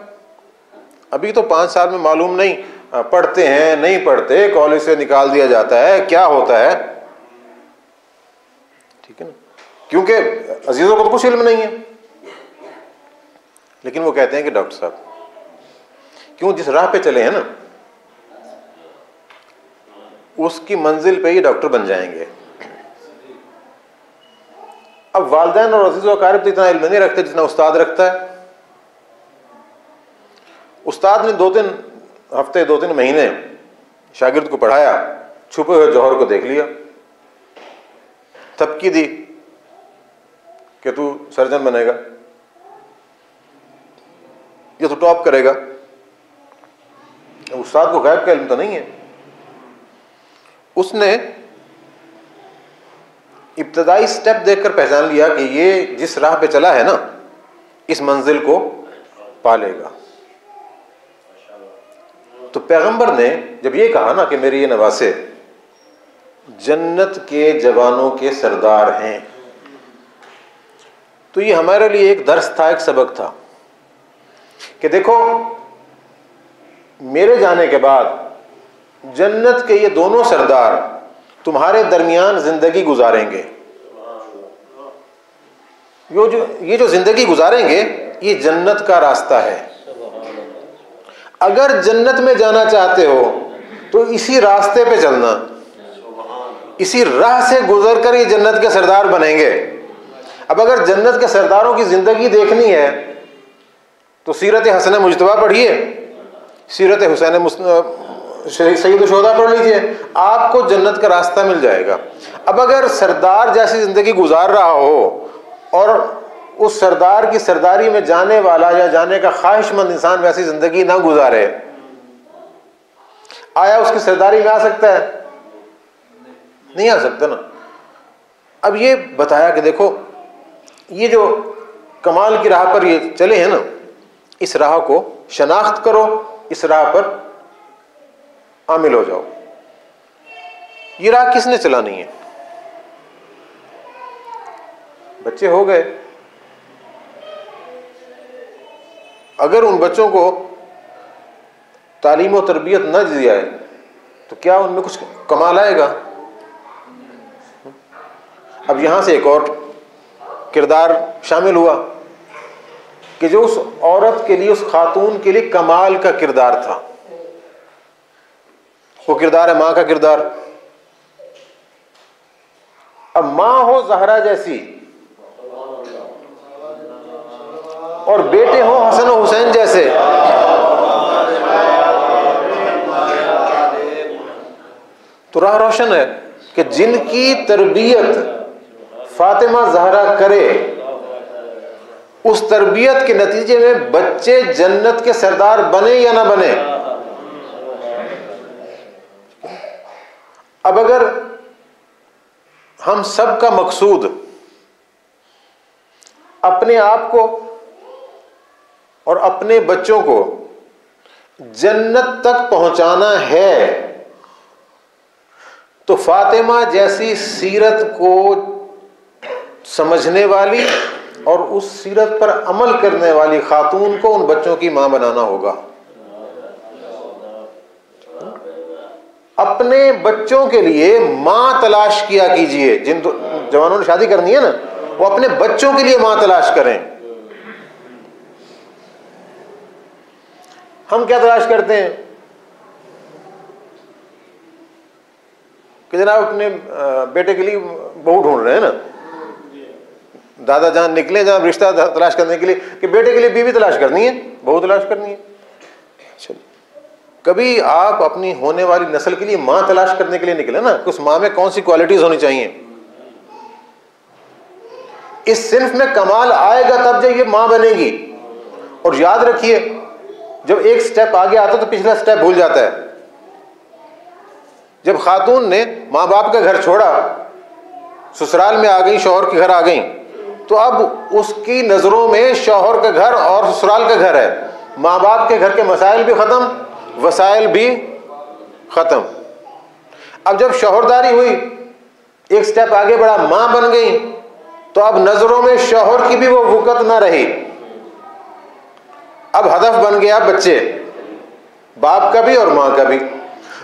Speaker 1: अभी तो 5 साल में मालूम नहीं पढ़ते हैं नहीं पढ़ते, कॉलेज से निकाल दिया जाता है, क्या होता है, ठीक है ना, क्योंकि अजीजों को तो कुछ इल्म नहीं है। लेकिन वो कहते हैं कि डॉक्टर साहब, क्यों, जिस राह पे चले हैं ना उसकी मंजिल पे ही डॉक्टर बन जाएंगे। अब वालिदैन और अजीज़ व अकारिब तो इतना इल्म नहीं रखते जितना उस्ताद रखता है। उस्ताद ने 2-3 हफ्ते 2-3 महीने शागिर्द को पढ़ाया, छुपे हुए जौहर को देख लिया, थपकी दी कि तू सर्जन बनेगा, ये तो टॉप करेगा। उस्ताद को गैब का इल्म तो नहीं है। उसने इब्तदाई स्टेप देखकर पहचान लिया कि ये जिस राह पे चला है ना इस मंजिल को पालेगा। तो पैगंबर ने जब ये कहा ना कि मेरे ये नवासे जन्नत के जवानों के सरदार हैं, तो ये हमारे लिए एक दर्स था, एक सबक था कि देखो मेरे जाने के बाद जन्नत के ये दोनों सरदार तुम्हारे दरमियान जिंदगी गुजारेंगे। ये जो जिंदगी गुजारेंगे ये जन्नत का रास्ता है। अगर जन्नत में जाना चाहते हो तो इसी रास्ते पे चलना, इसी राह से गुजर कर ये जन्नत के सरदार बनेंगे। अब अगर जन्नत के सरदारों की जिंदगी देखनी है तो सीरत हसन मुजतबा पढ़िए, सीरत हुसैन सैयद शुहदा पढ़ लीजिए, आपको जन्नत का रास्ता मिल जाएगा। अब अगर सरदार जैसी जिंदगी गुजार रहा हो और उस सरदार की सरदारी में जाने वाला या जाने का ख्वाहिशमंद इंसान वैसी जिंदगी ना गुजारे, आया उसकी सरदारी में आ सकता है? नहीं आ सकता ना। अब ये बताया कि देखो ये जो कमाल की राह पर ये चले हैं ना, इस राह को शनाख्त करो, इस राह पर आमिल हो जाओ। ये राह किसने चलानी है? बच्चे हो गए, अगर उन बच्चों को तालीम और तरबियत न दी जाए तो क्या उनमें कुछ कमाल आएगा? अब यहां से एक और किरदार शामिल हुआ कि जो उस औरत के लिए, उस खातून के लिए कमाल का किरदार था, वो किरदार है मां का किरदार। अब मां हो ज़हरा जैसी और बेटे हो हसन और हुसैन जैसे, तो राह रोशन है कि जिनकी तरबियत फातिमा ज़हरा करे, उस तरबियत के नतीजे में बच्चे जन्नत के सरदार बने या ना बने। अब अगर हम सब का मकसूद अपने आप को और अपने बच्चों को जन्नत तक पहुंचाना है तो फातिमा जैसी सीरत को समझने वाली और उस सीरत पर अमल करने वाली खातून को उन बच्चों की मां बनाना होगा। अपने बच्चों के लिए मां तलाश किया कीजिए। जिन जवानों ने शादी करनी है ना, वो अपने बच्चों के लिए मां तलाश करें। हम क्या तलाश करते हैं कि जनाब अपने बेटे के लिए बहू ढूंढ रहे हैं ना, दादा जहां निकले जहां रिश्ता तलाश करने के लिए कि बेटे के लिए बीवी तलाश करनी है, बहू तलाश करनी है। चलिए, कभी आप अपनी होने वाली नस्ल के लिए मां तलाश करने के लिए निकले ना, कि उस मां में कौन सी क्वालिटीज होनी चाहिए। इस सिर्फ में कमाल आएगा तब जब ये मां बनेगी। और याद रखिए, जब एक स्टेप आगे आता तो पिछला स्टेप भूल जाता है। जब खातून ने माँ बाप का घर छोड़ा, ससुराल में आ गई, शौहर के घर आ गई, तो अब उसकी नजरों में शौहर का घर और ससुराल का घर है। माँ बाप के घर के मसाइल भी खत्म, वसाइल भी खत्म। अब जब शौहरदारी हुई, एक स्टेप आगे बढ़ा, मां बन गई, तो अब नजरों में शौहर की भी वो वक़्त ना रही। अब हदफ बन गया बच्चे, बाप का भी और मां का भी।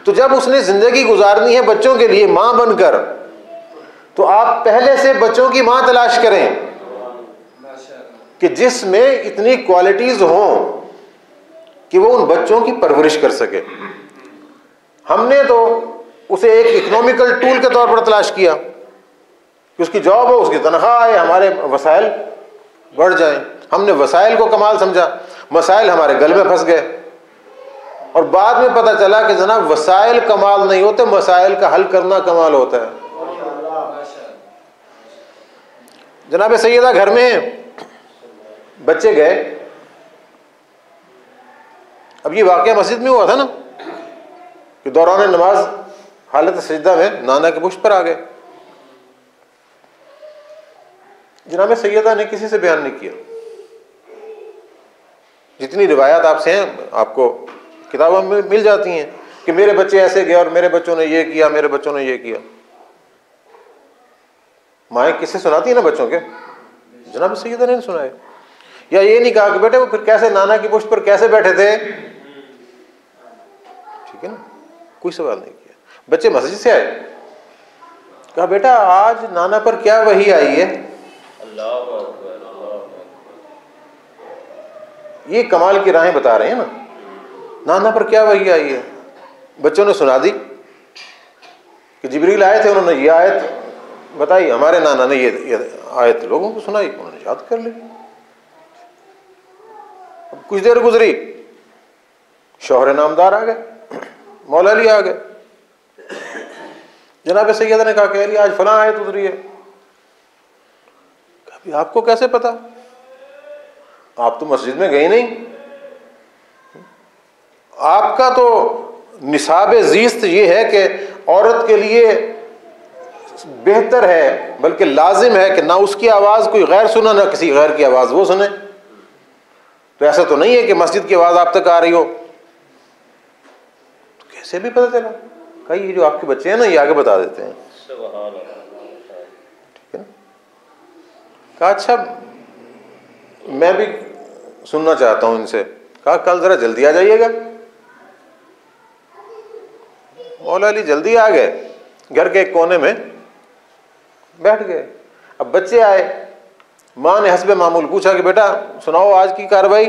Speaker 1: तो जब उसने जिंदगी गुजारनी है बच्चों के लिए मां बनकर, तो आप पहले से बच्चों की मां तलाश करें कि जिसमें इतनी क्वालिटीज हों कि वो उन बच्चों की परवरिश कर सके। हमने तो उसे एक इकोनॉमिकल टूल के तौर पर तलाश किया कि उसकी जॉब हो, उसकी तनख्वाह आए, हमारे वसाइल बढ़ जाएं। हमने वसाइल को कमाल समझा, मसाइल हमारे गल में फंस गए। और बाद में पता चला कि जनाब वसाइल कमाल नहीं होते, मसाइल का हल करना कमाल होता है। जनाब सैयदा घर में बच्चे गए। अब ये वाकया मस्जिद में हुआ था ना कि दौरान नमाज हालत सजदा में नाना के पुष्ट पर आ गए। जनाब सैयदा ने किसी से बयान नहीं किया। जितनी रिवायात आपसे हैं आपको किताबों में मिल जाती हैं कि मेरे बच्चे ऐसे गए और मेरे बच्चों ने ये किया, मेरे बच्चों ने ये किया। माएँ किससे सुनाती है ना बच्चों के, जनाब सैयदा ने सुनाए। या ये नहीं कहा कि बेटे वो फिर कैसे नाना की पुष्ट पर कैसे बैठे थे, ठीक है ना, कोई सवाल नहीं किया। बच्चे मस्जिद से आए, कहा बेटा आज नाना पर क्या वही आई है। ये कमाल की राहें बता रहे हैं ना, नाना पर क्या वही आई है। बच्चों ने सुना दी कि जिब्रील आए थे, उन्होंने ये आयत बताई, हमारे नाना ने ये आयत लोगों को सुनाई, उन्होंने याद कर ली। अब कुछ देर गुजरी, शौहर नामदार आ गए, मौला अली आ गए। जनाब सैयद ने कहा कि अली आज फलां आयत उतरी है। कभी आपको कैसे पता, आप तो मस्जिद में गए नहीं, आपका तो निसाब ज़ीस्त ये है कि औरत के लिए बेहतर है, बल्कि लाजिम है कि ना उसकी आवाज़ कोई गैर सुना, ना किसी गैर की आवाज़ वो सुने। तो ऐसा तो नहीं है कि मस्जिद की आवाज़ आप तक आ रही हो। तो कैसे भी पता चला? कहा ये जो आपके बच्चे हैं ना, ये आगे बता देते हैं। ठीक है ना। कहा अच्छा मैं भी सुनना चाहता हूं इनसे। कहा कल जरा जल्दी आ जाइएगा। मौला अली जल्दी आ गए, घर के एक कोने में बैठ गए। अब बच्चे आए, माँ ने हस्बे मामूल पूछा कि बेटा सुनाओ आज की कार्रवाई।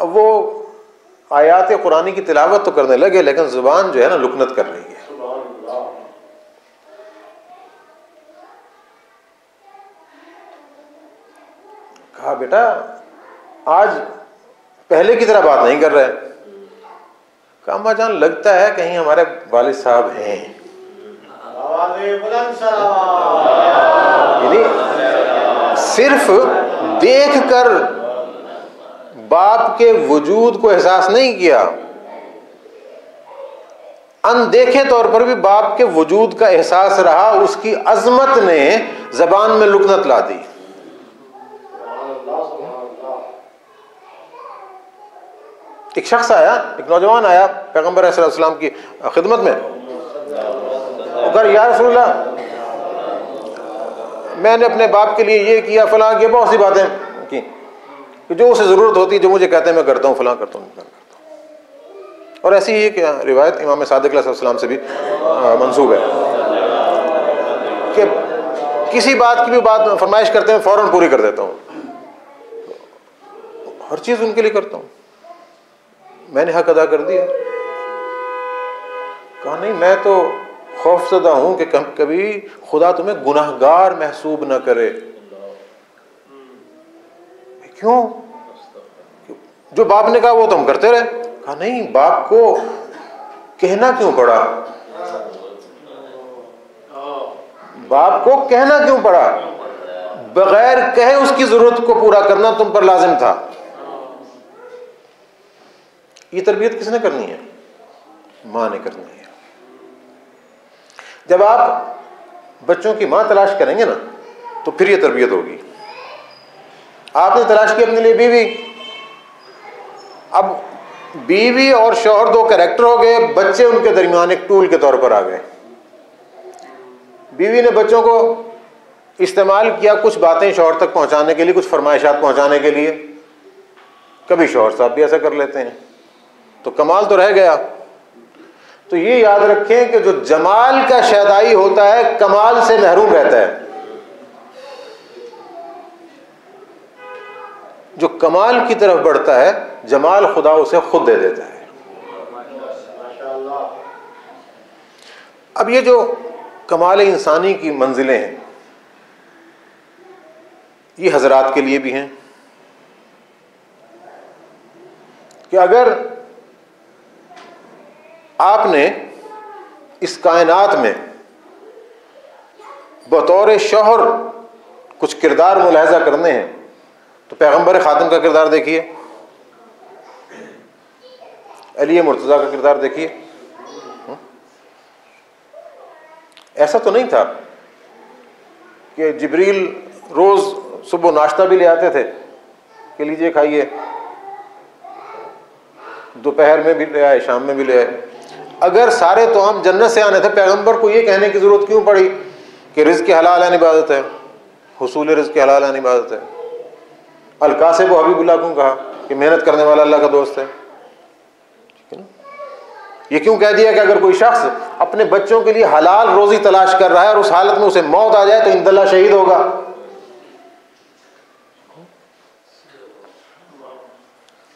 Speaker 1: अब वो आयात कुरानी की तिलावत तो करने लगे, लेकिन जुबान जो है ना लुकनत कर रही है। कहा बेटा आज पहले की तरह बात नहीं कर रहे। कहा अम्मा जान लगता है कहीं हमारे वालिद साहब हैं। यानी सिर्फ देखकर बाप के वजूद को एहसास नहीं किया, अनदेखे तौर पर भी बाप के वजूद का एहसास रहा। उसकी अजमत ने जबान में लुकनत ला दी। एक शख्स आया, एक नौजवान आया पैगंबर अलैहिस्सलाम की खिदमत में, अगर या रसूलल्लाह मैंने अपने बाप के लिए ये किया, फलां किया, बहुत सी बातें की कि जो उसे ज़रूरत होती है, जो मुझे कहते हैं मैं करता हूँ, फलां करता हूँ, करता हूँ। और ऐसी ही एक रिवायत इमाम सादिक अलैहिस्सलाम से भी मंसूब है कि किसी बात की भी बात फरमाइश करते हैं फ़ौरन पूरी कर देता हूँ, हर चीज़ उनके लिए करता हूँ। मैंने हक अदा कर दिया। कहा नहीं मैं तो खौफज़दा हूं कि कभी खुदा तुम्हें गुनाहगार महसूब न करे। क्यों? जो बाप ने कहा वो तो हम करते रहे। कहा नहीं बाप को कहना क्यों पड़ा, बाप को कहना क्यों पड़ा? बगैर कहे उसकी जरूरत को पूरा करना तुम पर लाजिम था। ये तरबियत किसने करनी है? माँ ने करनी है। जब आप बच्चों की माँ तलाश करेंगे ना तो फिर ये तरबियत होगी। आपने तलाश की अपने लिए बीवी, अब बीवी और शौहर दो कैरेक्टर हो गए, बच्चे उनके दरमियान एक टूल के तौर पर आ गए। बीवी ने बच्चों को इस्तेमाल किया कुछ बातें शौहर तक पहुंचाने के लिए, कुछ फरमाइशात पहुंचाने के लिए। कभी शौहर साहब भी ऐसा कर लेते हैं, तो कमाल तो रह गया। तो ये याद रखें कि जो जमाल का शैदाई होता है कमाल से महरूम रहता है। जो कमाल की तरफ बढ़ता है जमाल खुदा उसे खुद दे देता है। अब ये जो कमाल इंसानी की मंजिलें हैं ये हजरात के लिए भी हैं कि अगर आपने इस कायनात में बतौर शौहर कुछ किरदार मुलाहिजा करने हैं तो पैगंबर खातम का किरदार देखिए, अली मुर्तज़ा का किरदार देखिए। ऐसा तो नहीं था कि जिब्रील रोज सुबह नाश्ता भी ले आते थे कि लीजिए खाइए, दोपहर में भी ले आए, शाम में भी ले आए। अगर सारे तो हम जन्नत से आने थे, पैगंबर को ये कहने की जरूरत क्यों पड़ी कि रिज़्क़ हलाल आन इबादत है, हुसूल रिज़्क़ हलाल आन इबादत है? अलकासिब हबीबुल्लाह क्यों कहा कि मेहनत करने वाला अल्लाह का दोस्त है? ठीक है ना। ये क्यों कह दिया कि अगर कोई शख्स अपने बच्चों के लिए हलाल रोजी तलाश कर रहा है और उस हालत में उसे मौत आ जाए तो इंदल्ला शहीद होगा।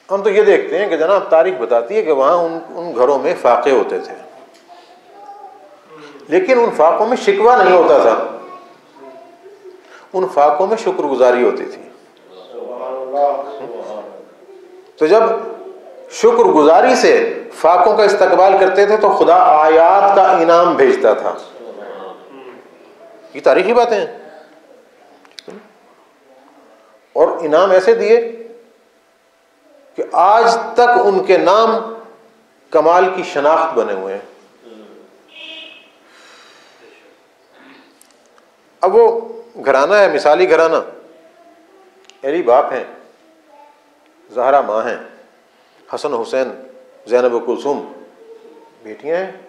Speaker 1: हम तो ये देखते हैं कि जनाब तारीख बताती है कि वहां उन घरों में फाके होते थे, लेकिन उन फाकों में शिकवा नहीं होता था, उन फाकों में शुक्रगुजारी होती थी। तो जब शुक्रगुजारी से फाकों का इस्तकबाल करते थे तो खुदा आयात का इनाम भेजता था। ये तारीखी बातें हैं। और इनाम ऐसे दिए कि आज तक उनके नाम कमाल की शनाख्त बने हुए हैं। अब वो घराना है, मिसाली घराना, अली बाप हैं, ज़हरा माँ हैं, हसन हुसैन, ज़ैनब कुलसूम बेटियां हैं।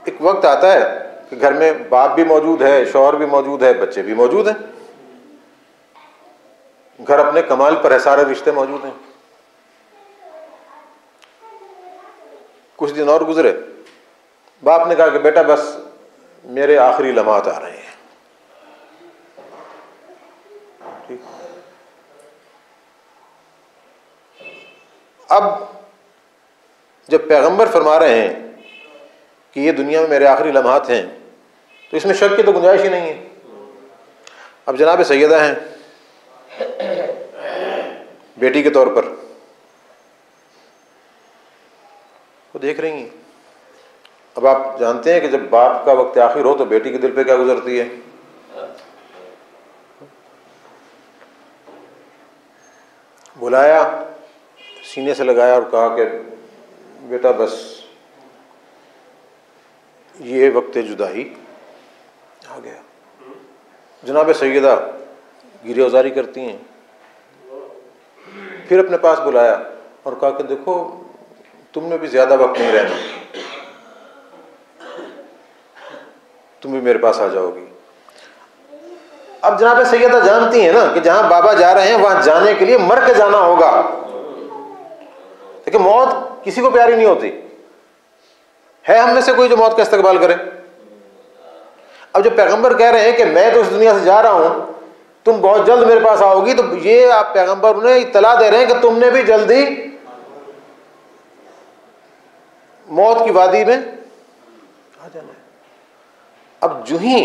Speaker 1: एक वक्त आता है कि घर में बाप भी मौजूद है, शौहर भी मौजूद है, बच्चे भी मौजूद हैं, घर अपने कमाल पर है, सारे रिश्ते मौजूद हैं। कुछ दिन और गुजरे, बाप ने कहा कि बेटा बस मेरे आखिरी लम्हात आ रहे हैं। ठीक। अब जब पैगंबर फरमा रहे हैं कि ये दुनिया में मेरे आखिरी लम्हात हैं तो इसमें शक की तो गुंजाइश ही नहीं है। अब जनाब सैयदा हैं बेटी के तौर पर, वो देख रही हैं। अब आप जानते हैं कि जब बाप का वक्त आखिर हो तो बेटी के दिल पे क्या गुजरती है। बुलाया, सीने से लगाया और कहा कि बेटा बस ये वक्त जुदाई आ गया। जनाब सैयदा गिरियाजारी करती हैं, फिर अपने पास बुलाया और कहा कि देखो तुमने भी ज्यादा वक्त नहीं रहना, तुम भी मेरे पास आ जाओगी। अब जनाब सैयदा जानती हैं ना कि जहां बाबा जा रहे हैं वहां जाने के लिए मर के जाना होगा, लेकिन मौत किसी को प्यारी नहीं होती है। हम में से कोई जो मौत का इस्तकबाल करे। अब जब पैगंबर कह रहे हैं कि मैं तो इस दुनिया से जा रहा हूं, तुम बहुत जल्द मेरे पास आओगी, तो ये आप पैगंबर उन्हें इत्तला दे रहे हैं कि तुमने भी जल्दी मौत की वादी में आ जाना है। अब जो ही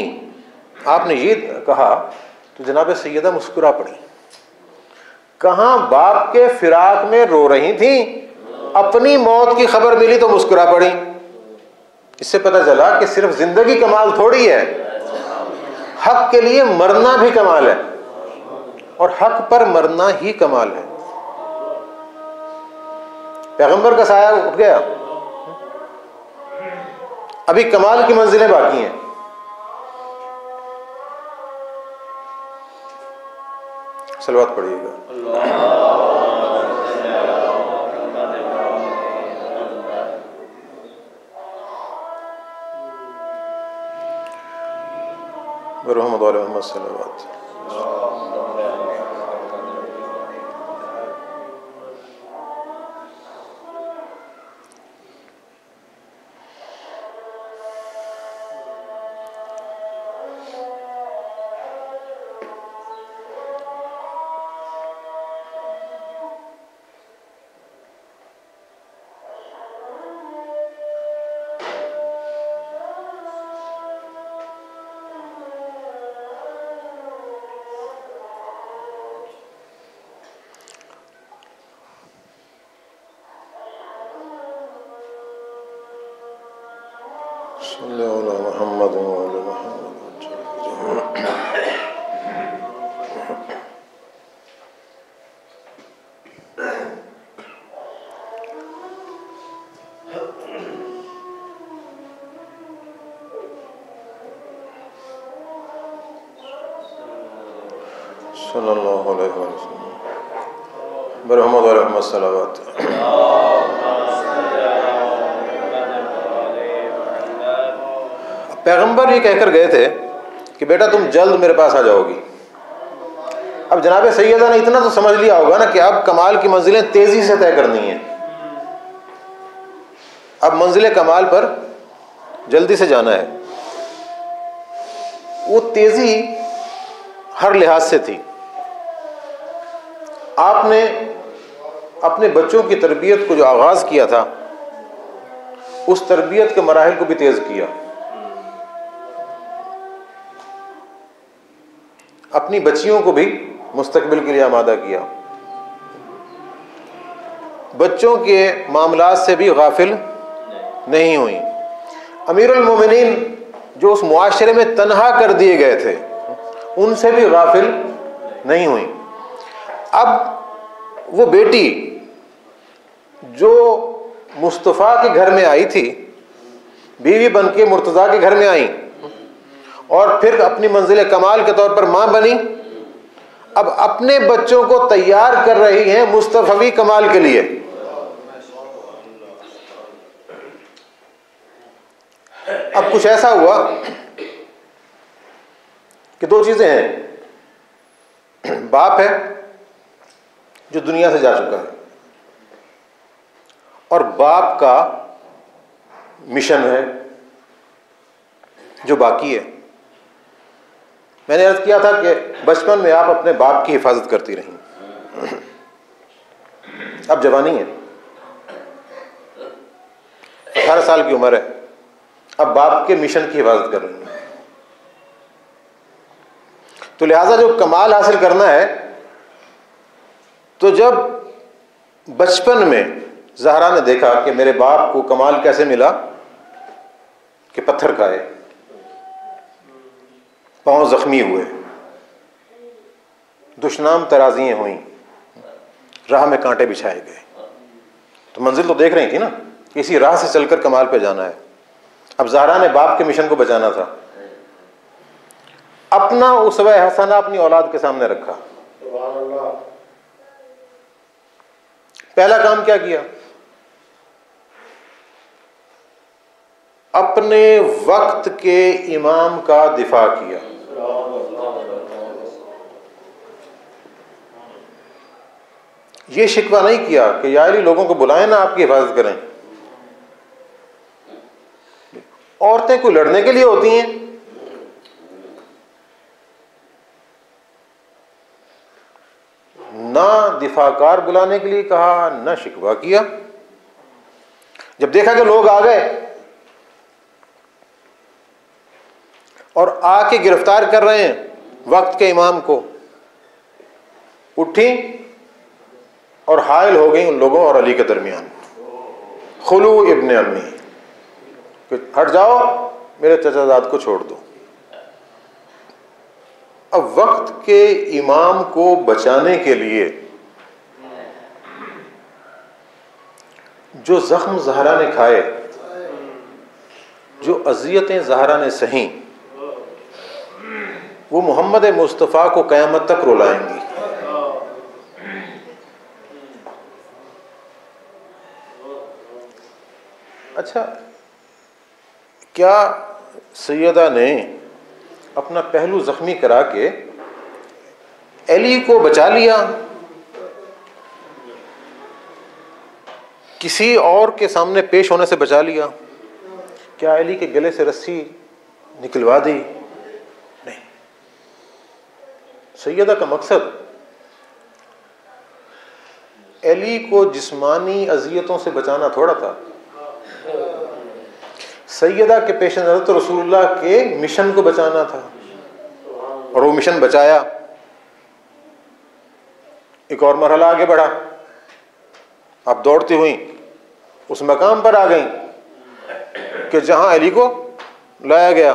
Speaker 1: आपने ये कहा तो जनाब सैयदा मुस्कुरा पड़ी। कहां बाप के फिराक में रो रही थी, अपनी मौत की खबर मिली तो मुस्कुरा पड़ी। इससे पता चला कि सिर्फ जिंदगी कमाल थोड़ी है, हक के लिए मरना भी कमाल है और हक पर मरना ही कमाल है। पैगंबर का साया उठ गया, अभी कमाल की मंजिलें बाकी हैं। सलवात पढ़िएगा। रहमत अलैहि सल्लल्लाहु। सल्लल्लाहु अलैहि वसल्लम बरहमत व रहमत सलावत। पैगंबर ये कहकर गए थे कि बेटा तुम जल्द मेरे पास आ जाओगी। अब जनाब सैयदा ने इतना तो समझ लिया होगा ना कि अब कमाल की मंजिलें तेजी से तय करनी है। अब मंजिल कमाल पर जल्दी से जाना है। वो तेजी हर लिहाज से थी। आपने अपने बच्चों की तरबियत को जो आगाज किया था, उस तरबियत के मराहिल को भी तेज किया। अपनी बच्चियों को भी मुस्तकबिल के लिए आमादा किया। बच्चों के मामलात से भी गाफिल नहीं हुई। अमीरुल मोमिनीन जो उस मुआशरे में तन्हा कर दिए गए थे, उनसे भी गाफिल नहीं हुई। अब वो बेटी जो मुस्तफ़ा के घर में आई थी, बीवी बनके मुर्तज़ा के घर में आई और फिर अपनी मंजिल कमाल के तौर पर मां बनी, अब अपने बच्चों को तैयार कर रही हैं मुस्तफ़वी कमाल के लिए। अब कुछ ऐसा हुआ कि दो चीजें हैं। बाप है जो दुनिया से जा चुका है, और बाप का मिशन है जो बाकी है। मैंने अर्ज किया था कि बचपन में आप अपने बाप की हिफाजत करती रहीं, अब जवानी है, 18 साल की उम्र है, अब बाप के मिशन की हिफाजत कर रही हैं। तो लिहाजा जो कमाल हासिल करना है, तो जब बचपन में ज़हरा ने देखा कि मेरे बाप को कमाल कैसे मिला कि पत्थर खाए, पांव जख्मी हुए, दुश्मनाम तराजियां हुई, राह में कांटे बिछाए गए, तो मंजिल तो देख रही थी ना, इसी राह से चलकर कमाल पे जाना है। अब ज़हरा ने बाप के मिशन को बचाना था। अपना उसवा हसना अपनी औलाद के सामने रखा। पहला काम क्या किया? अपने वक्त के इमाम का दिफा किया। ये शिकवा नहीं किया कि या अली लोगों को बुलाएं ना आपकी हिफाजत करें। औरतें कोई लड़ने के लिए होती हैं? ना दिफाकार बुलाने के लिए कहा, ना शिकवा किया। जब देखा कि लोग आ गए और आके गिरफ्तार कर रहे हैं वक्त के इमाम को, उठी और हायल हो गई उन लोगों और अली के दरमियान। खुलू इब्ने अम्मी, हट जाओ, मेरे चचाजाद को छोड़ दो। अब वक्त के इमाम को बचाने के लिए जो जख्म ज़हरा ने खाए, जो अजियतें ज़हरा ने सही, वो मोहम्मद मुस्तफ़ा को क़यामत तक रुलाएंगी। अच्छा, क्या सैयदा ने अपना पहलू जख्मी करा के अली को बचा लिया? किसी और के सामने पेश होने से बचा लिया? क्या अली के गले से रस्सी निकलवा दी? नहीं। सैयदा का मकसद अली को जिस्मानी अजियतों से बचाना थोड़ा था। सैयदा के पेश नज़र तो रसूलुल्लाह के मिशन को बचाना था, और वो मिशन बचाया। एक और मरहला आगे बढ़ा। अब दौड़ती हुई उस मकाम पर आ गई कि जहां अली को लाया गया।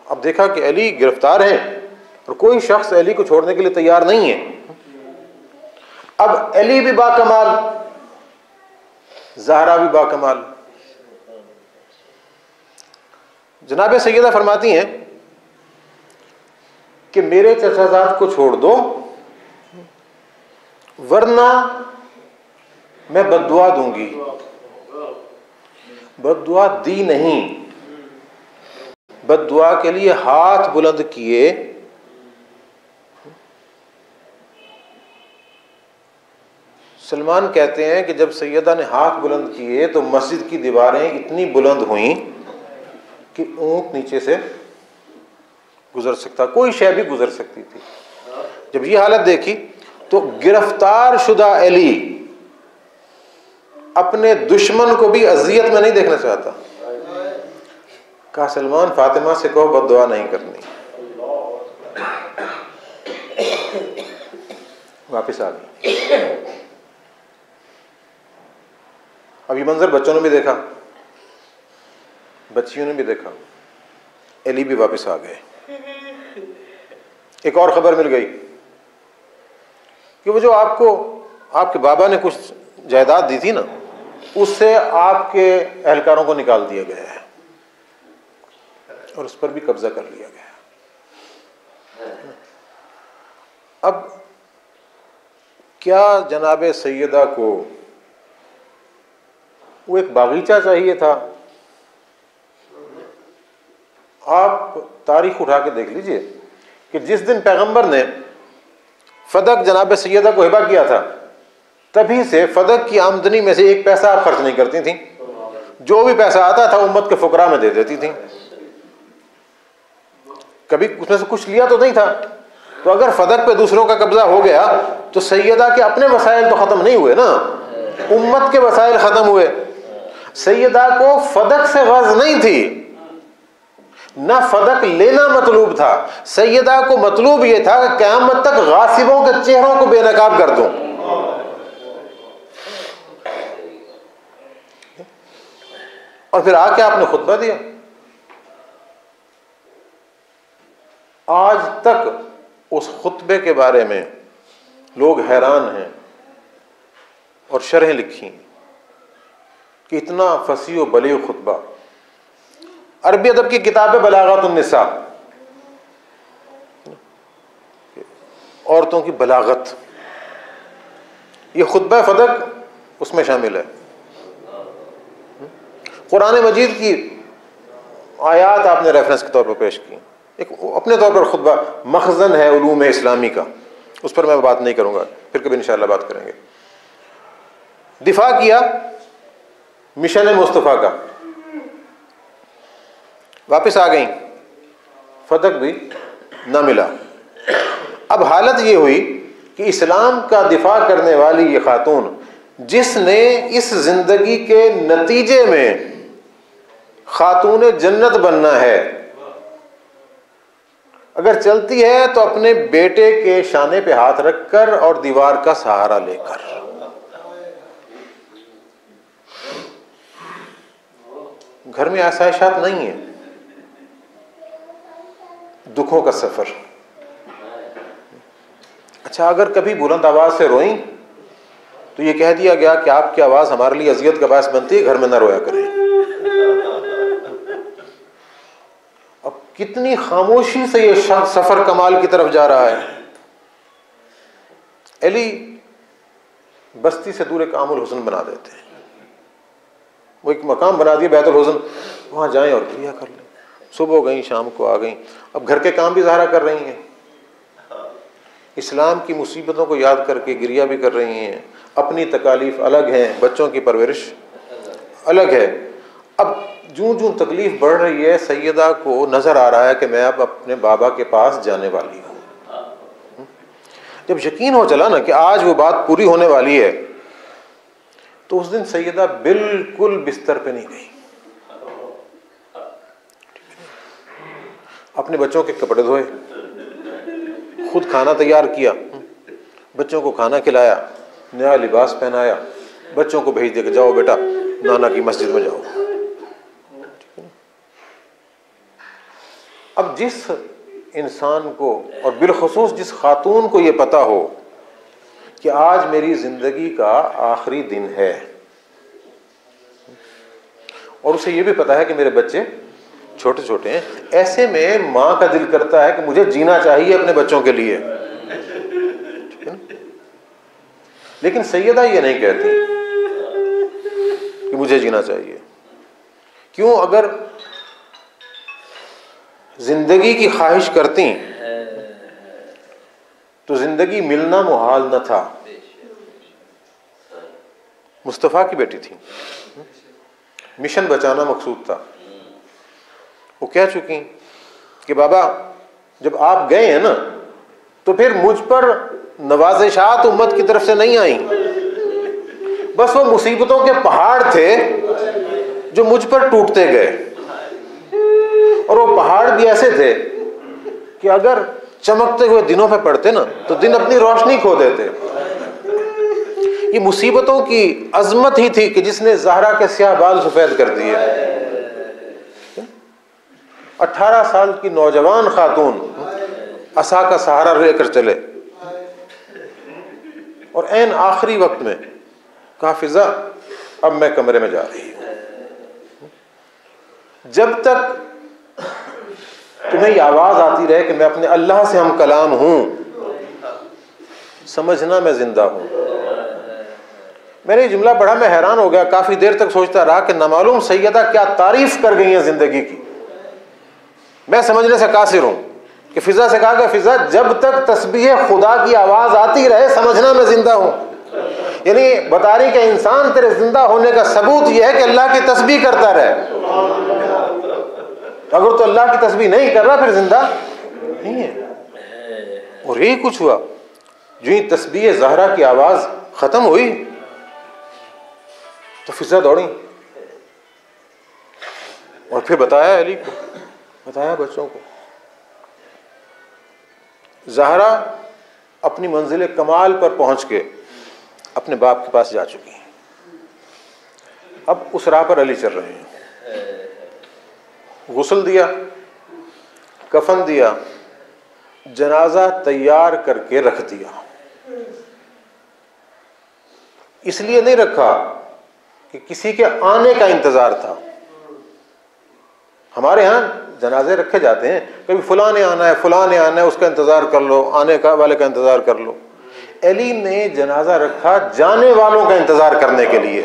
Speaker 1: अब देखा कि अली गिरफ्तार हैं और कोई शख्स अली को छोड़ने के लिए तैयार नहीं है। अब अली भी बाकमाल, ज़हरा भी बाकमाल। जनाब सैयदा फरमाती हैं कि मेरे चचाजाद को छोड़ दो, वरना मैं बद्दुआ दूंगी। बद्दुआ दी नहीं, बद्दुआ के लिए हाथ बुलंद किए। सलमान कहते हैं कि जब सैयदा ने हाथ बुलंद किए तो मस्जिद की दीवारें इतनी बुलंद हुईं कि ऊंट नीचे से गुजर सकता, कोई शय भी गुजर सकती थी। जब ये हालत देखी तो गिरफ्तार शुदा अली अपने दुश्मन को भी अजियत में नहीं देखना चाहता। कहा सलमान फातिमा से कहो बद्दुआ नहीं करनी। वापिस आ गई। अब ये मंजर बच्चों ने भी देखा, बच्चियों ने भी देखा, अली भी वापस आ गए। एक और खबर मिल गई कि वो जो आपको आपके बाबा ने कुछ जायदाद दी थी ना, उससे आपके एहलकारों को निकाल दिया गया है और उस पर भी कब्जा कर लिया गया है। अब क्या जनाबे सैयदा को वो एक बागीचा चाहिए था? आप तारीख उठा के देख लीजिए कि जिस दिन पैगंबर ने फदक जनाब सैयदा को हिबा किया था, तभी से फदक की आमदनी में से एक पैसा आप खर्च नहीं करती थी। जो भी पैसा आता था उम्मत के फुकरा में दे देती थी। कभी उसमें से कुछ लिया तो नहीं था। तो अगर फदक पे दूसरों का कब्जा हो गया तो सैयदा के अपने वसाइल तो खत्म नहीं हुए ना, उम्मत के वसाइल खत्म हुए। सैयदा को फदक से गज़ नहीं थी, ना फदक लेना मतलूब था। सैयदा को मतलूब यह था कि क़यामत तक गासिबों के चेहरों को बेनकाब कर दूं। और फिर आके आपने खुतबा दिया। आज तक उस खुतबे के बारे में लोग हैरान हैं और शरहें लिखी कि इतना फसी व बलीग खुतबा। अरबी अदब की किताब है बलागतुन निसा, औरतों की बलागत, ये खुतबा फदक उसमें शामिल है। कुरान मजीद की आयात आपने रेफरेंस के तौर पर पेश की। एक अपने तौर पर खुतबा मखज़न है उलूम इस्लामी का, उस पर मैं बात नहीं करूंगा, फिर कभी इंशाअल्लाह बात करेंगे। दिफा किया मिशन मुस्तफ़ा का, वापस आ गई, फदक भी न मिला। अब हालत ये हुई कि इस्लाम का दिफा करने वाली ये खातून, जिसने इस जिंदगी के नतीजे में खातून जन्नत बनना है, अगर चलती है तो अपने बेटे के शाने पे हाथ रखकर और दीवार का सहारा लेकर। घर में आसाइशात नहीं है, दुखों का सफर। अच्छा, अगर कभी बुलंद आवाज से रोई तो ये कह दिया गया कि आपकी आवाज हमारे लिए अजियत का बायस बनती है, घर में ना रोया करें। अब कितनी खामोशी से ये सफर कमाल की तरफ जा रहा है। अली बस्ती से दूर एक आमुल हुस्न बना देते हैं, वो एक मकाम बना दिया बैतुल हुस्न, वहां जाएं और क्रिया कर लें। सुबह गई, शाम को आ गई, अब घर के काम भी ज़ाहरा कर रही हैं, इस्लाम की मुसीबतों को याद करके गिरिया भी कर रही हैं। अपनी तकालीफ अलग हैं, बच्चों की परवरिश अलग है। अब जूं जूं तकलीफ बढ़ रही है, सैयदा को नज़र आ रहा है कि मैं अब अपने बाबा के पास जाने वाली हूँ। जब यकीन हो चला ना कि आज वो बात पूरी होने वाली है, तो उस दिन सैयदा बिल्कुल बिस्तर पे नहीं गई। अपने बच्चों के कपड़े धोए, खुद खाना तैयार किया, बच्चों को खाना खिलाया, नया लिबास पहनाया, बच्चों को भेज दे के जाओ बेटा नाना की मस्जिद में जाओ। अब जिस इंसान को और बिलखुसूस जिस खातून को ये पता हो कि आज मेरी जिंदगी का आखिरी दिन है, और उसे ये भी पता है कि मेरे बच्चे छोटे छोटे हैं, ऐसे में मां का दिल करता है कि मुझे जीना चाहिए अपने बच्चों के लिए। लेकिन सैयदा ये नहीं कहती कि मुझे जीना चाहिए। क्यों? अगर जिंदगी की ख्वाहिश करती तो जिंदगी मिलना मुहाल न था। मुस्तफ़ा की बेटी थी, मिशन बचाना मकसूद था। वो कह चुकी कि बाबा जब आप गए हैं ना तो फिर मुझ पर नवाज़िशात उम्मत की तरफ से नहीं आई, बस वो मुसीबतों के पहाड़ थे जो मुझ पर टूटते गए। और वो पहाड़ भी ऐसे थे कि अगर चमकते हुए दिनों पे पड़ते ना तो दिन अपनी रोशनी खो देते। ये मुसीबतों की अजमत ही थी कि जिसने ज़हरा के स्याह बाल सफ़ेद कर दिए। 18 साल की नौजवान खातून असा का सहारा लेकर चले और ऐन आखिरी वक्त में कहा फिजा अब मैं कमरे में जा रही हूं। जब तक तुम्हें ये आवाज आती रहे कि मैं अपने अल्लाह से हम कलाम हूं, समझना मैं जिंदा हूं। मैंने ये जुमला पढ़ा, मैं हैरान हो गया। काफी देर तक सोचता रहा कि नामालूम सैयदा क्या तारीफ कर गई है जिंदगी की। मैं समझने से कासिर हूं कि फिजा से कहा कि फिजा जब तक तस्बीह खुदा की आवाज आती रहे समझना मैं जिंदा हूं। यानी बता रही कि इंसान तेरे जिंदा होने का सबूत यह है कि अल्लाह की तस्बीह करता रहे। अगर तो अल्लाह की तस्बीह नहीं कर रहा फिर जिंदा नहीं है। और यही कुछ हुआ। जो ही तस्बीह ज़हरा की आवाज खत्म हुई तो फिजा दौड़ी और फिर बताया अली को, बताया बच्चों को। ज़हरा अपनी मंजिल कमाल पर पहुंच के अपने बाप के पास जा चुकी हैं। अब उस राह पर अली चल रहे हैं। गुस्ल दिया, कफन दिया, जनाजा तैयार करके रख दिया। इसलिए नहीं रखा कि किसी के आने का इंतजार था। हमारे यहां जनाजे रखे जाते हैं, कभी फलां ने आना है, फलां ने आना है, उसका इंतजार कर लो, आने का वाले का इंतजार कर लो। अली ने जनाजा रखा जाने वालों का इंतजार करने के लिए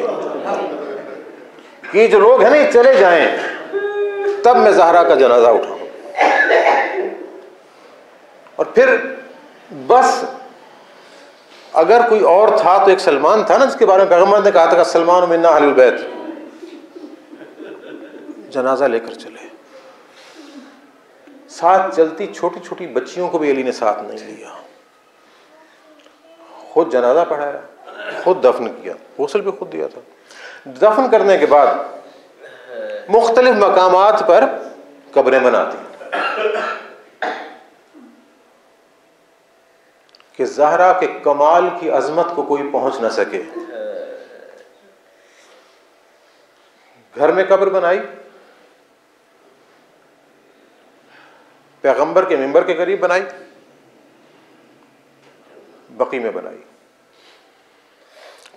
Speaker 1: कि जो लोग हैं ना चले जाएं, तब मैं ज़हरा का जनाजा उठाऊं। और फिर बस अगर कोई और था तो एक सलमान था ना, जिसके बारे में पैगंबर ने कहा था कि सलमान मिन्ना अहलुल बैत। जनाजा लेकर चले, साथ चलती छोटी छोटी बच्चियों को भी अली ने साथ नहीं लिया। खुद जनाजा पढ़ाया, खुद दफन किया, गुस्ल भी खुद दिया था। दफन करने के बाद मुख्तलिफ मकामात पर कब्रें बनाती कि ज़हरा के कमाल की अजमत को कोई पहुंच न सके। घर में कब्र बनाई, पैगंबर के मिंबर के करीब बनाई, बकी में बनाई।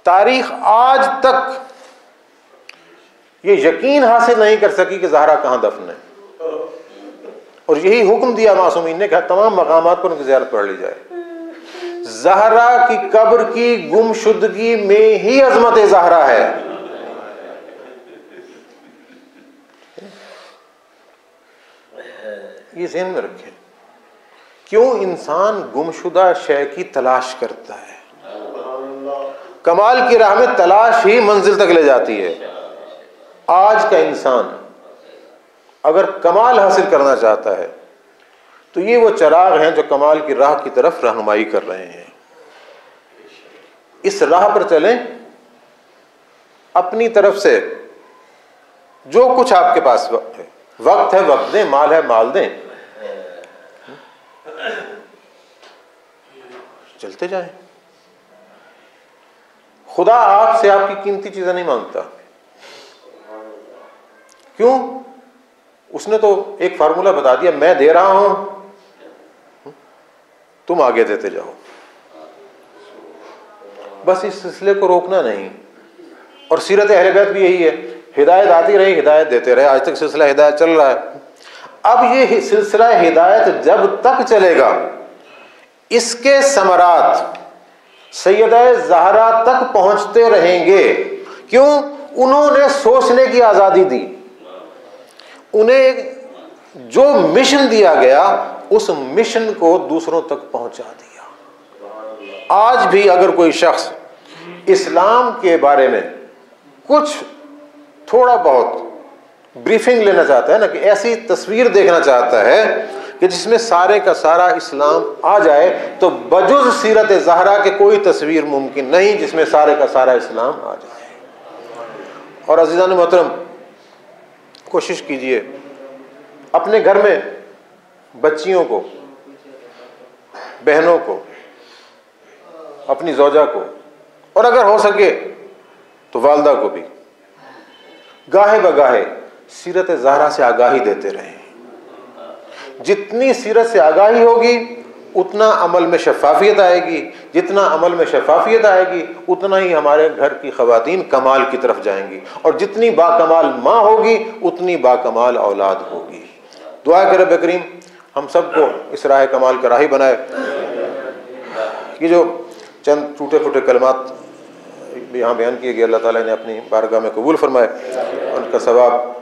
Speaker 1: तारीख आज तक ये यकीन हासिल नहीं कर सकी कि ज़हरा कहां दफन है। और यही हुक्म दिया मासूमीन ने, कहा तमाम मकामात पर उनकी ज़ियारत पढ़ ली जाए। ज़हरा की कब्र की गुमशुदगी में ही अजमत ज़हरा है। ये ज़हन में रखें। क्यों इंसान गुमशुदा शय की तलाश करता है? कमाल की राह में तलाश ही मंजिल तक ले जाती है। आज का इंसान अगर कमाल हासिल करना चाहता है तो ये वो चिराग हैं जो कमाल की राह की तरफ रहनुमाई कर रहे हैं। इस राह पर चलें, अपनी तरफ से जो कुछ आपके पास वक्त है वक्त दें, माल है माल दें, चलते जाएं। खुदा आपसे आपकी कीमती चीजें नहीं मांगता। क्यों? उसने तो एक फार्मूला बता दिया, मैं दे रहा हूं, तुम आगे देते जाओ। बस इस सिलसिले को रोकना नहीं। और सीरत अहले बैत भी यही है, हिदायत आती रही, हिदायत देते रहे। आज तक सिलसिला हिदायत चल रहा है। अब ये सिलसिला हिदायत जब तक चलेगा, इसके समरात सैयदा ज़हरा तक पहुंचते रहेंगे। क्यों? उन्होंने सोचने की आजादी दी। उन्हें जो मिशन दिया गया उस मिशन को दूसरों तक पहुंचा दिया। आज भी अगर कोई शख्स
Speaker 4: इस्लाम के बारे में कुछ थोड़ा बहुत ब्रीफिंग लेना चाहता है ना, कि ऐसी तस्वीर देखना चाहता है कि जिसमें सारे का सारा इस्लाम आ जाए, तो बजुज़ सीरत ज़हरा के कोई तस्वीर मुमकिन नहीं जिसमें सारे का सारा इस्लाम आ जाए। और अज़ीज़ान मोहतरम, कोशिश कीजिए अपने घर में बच्चियों को, बहनों को, अपनी ज़ौजा को, और अगर हो सके तो वालदा को भी गाहे बगाहे सीरत ज़हरा से आगाही देते रहें। जितनी सीरत से आगाही होगी उतना अमल में शफाफियत आएगी, जितना अमल में शफाफियत आएगी उतना ही हमारे घर की ख़वातीन कमाल की तरफ जाएंगी, और जितनी बाकमाल माँ होगी उतनी बाकमाल औलाद होगी। दुआ कर रब करीम हम सबको इस राह कमाल का राही बनाए। ये जो चंद टूटे फूटे कलमात यहाँ बयान किए गए, अल्लाह ताला ने अपनी बारगाह में कबूल फरमाए, उनका सवाब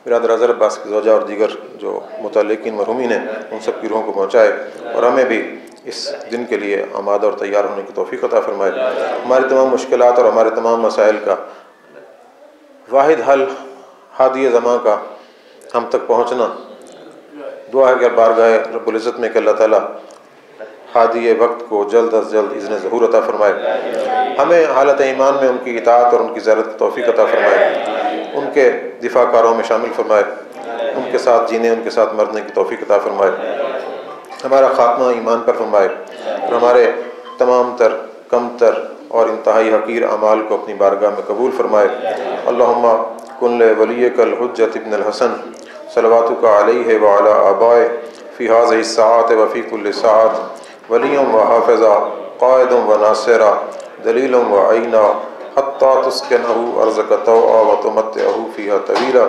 Speaker 4: बिरादर अज़हर अब्बास की ज़ौजा और दीगर जो मुतल्लिक़ीन मरहूमीन हैं उन सब की रूहों को पहुँचाए, और हमें भी इस दिन के लिए आमादा और तैयार होने की तौफ़ीक़ अता फरमाए। हमारी तमाम मुश्किलात और हमारे तमाम मसाइल का वाहिद हल हादी ज़मां का हम तक पहुँचना। दुआ है कि बारगाह रब्बुल इज़्ज़त में कि अल्लाह ताला हादी वक्त को जल्द अज जल्द इज़्न ज़हूर अता फरमाए, हमें हालत ईमान में उनकी इताअत और उनकी ज़ियारत की तौफ़ीक़ अता फरमाए, उनके दिफ़ाकारों में शामिल फरमाए, उनके साथ जीने उनके साथ मरने की तौफ़ीक़ अता फरमाए, हमारा ख़ात्मा ईमान पर फरमाए, और हमारे तमाम तर कम तर और इंतहाई हक़ीर अमाल को अपनी बारगाह में कबूल फरमाए। अल्लाहुम्मा कुन वलियकल हुज्जत इब्नुल हसन सलवातुका अलैहि व अला आबाए फ़ी हाज़िहि स्साअत व फ़ी कुल्लि साअत वलिय्युम व हाफ़िज़ा क़ाइदुम व नासिरा दलीलुम व अईना हत्ता तुस्किनहु अर्ज़क तौआ व तुमत्तिअहु फ़ीहा तवीला।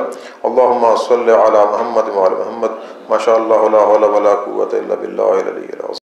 Speaker 4: अल्लाहुम्मा सल्लि अला मुहम्मद व अला मुहम्मद। माशा अल्लाह ला हौला व ला कुव्वता इल्ला बिल्लाहिल अलिय्यिल अज़ीम।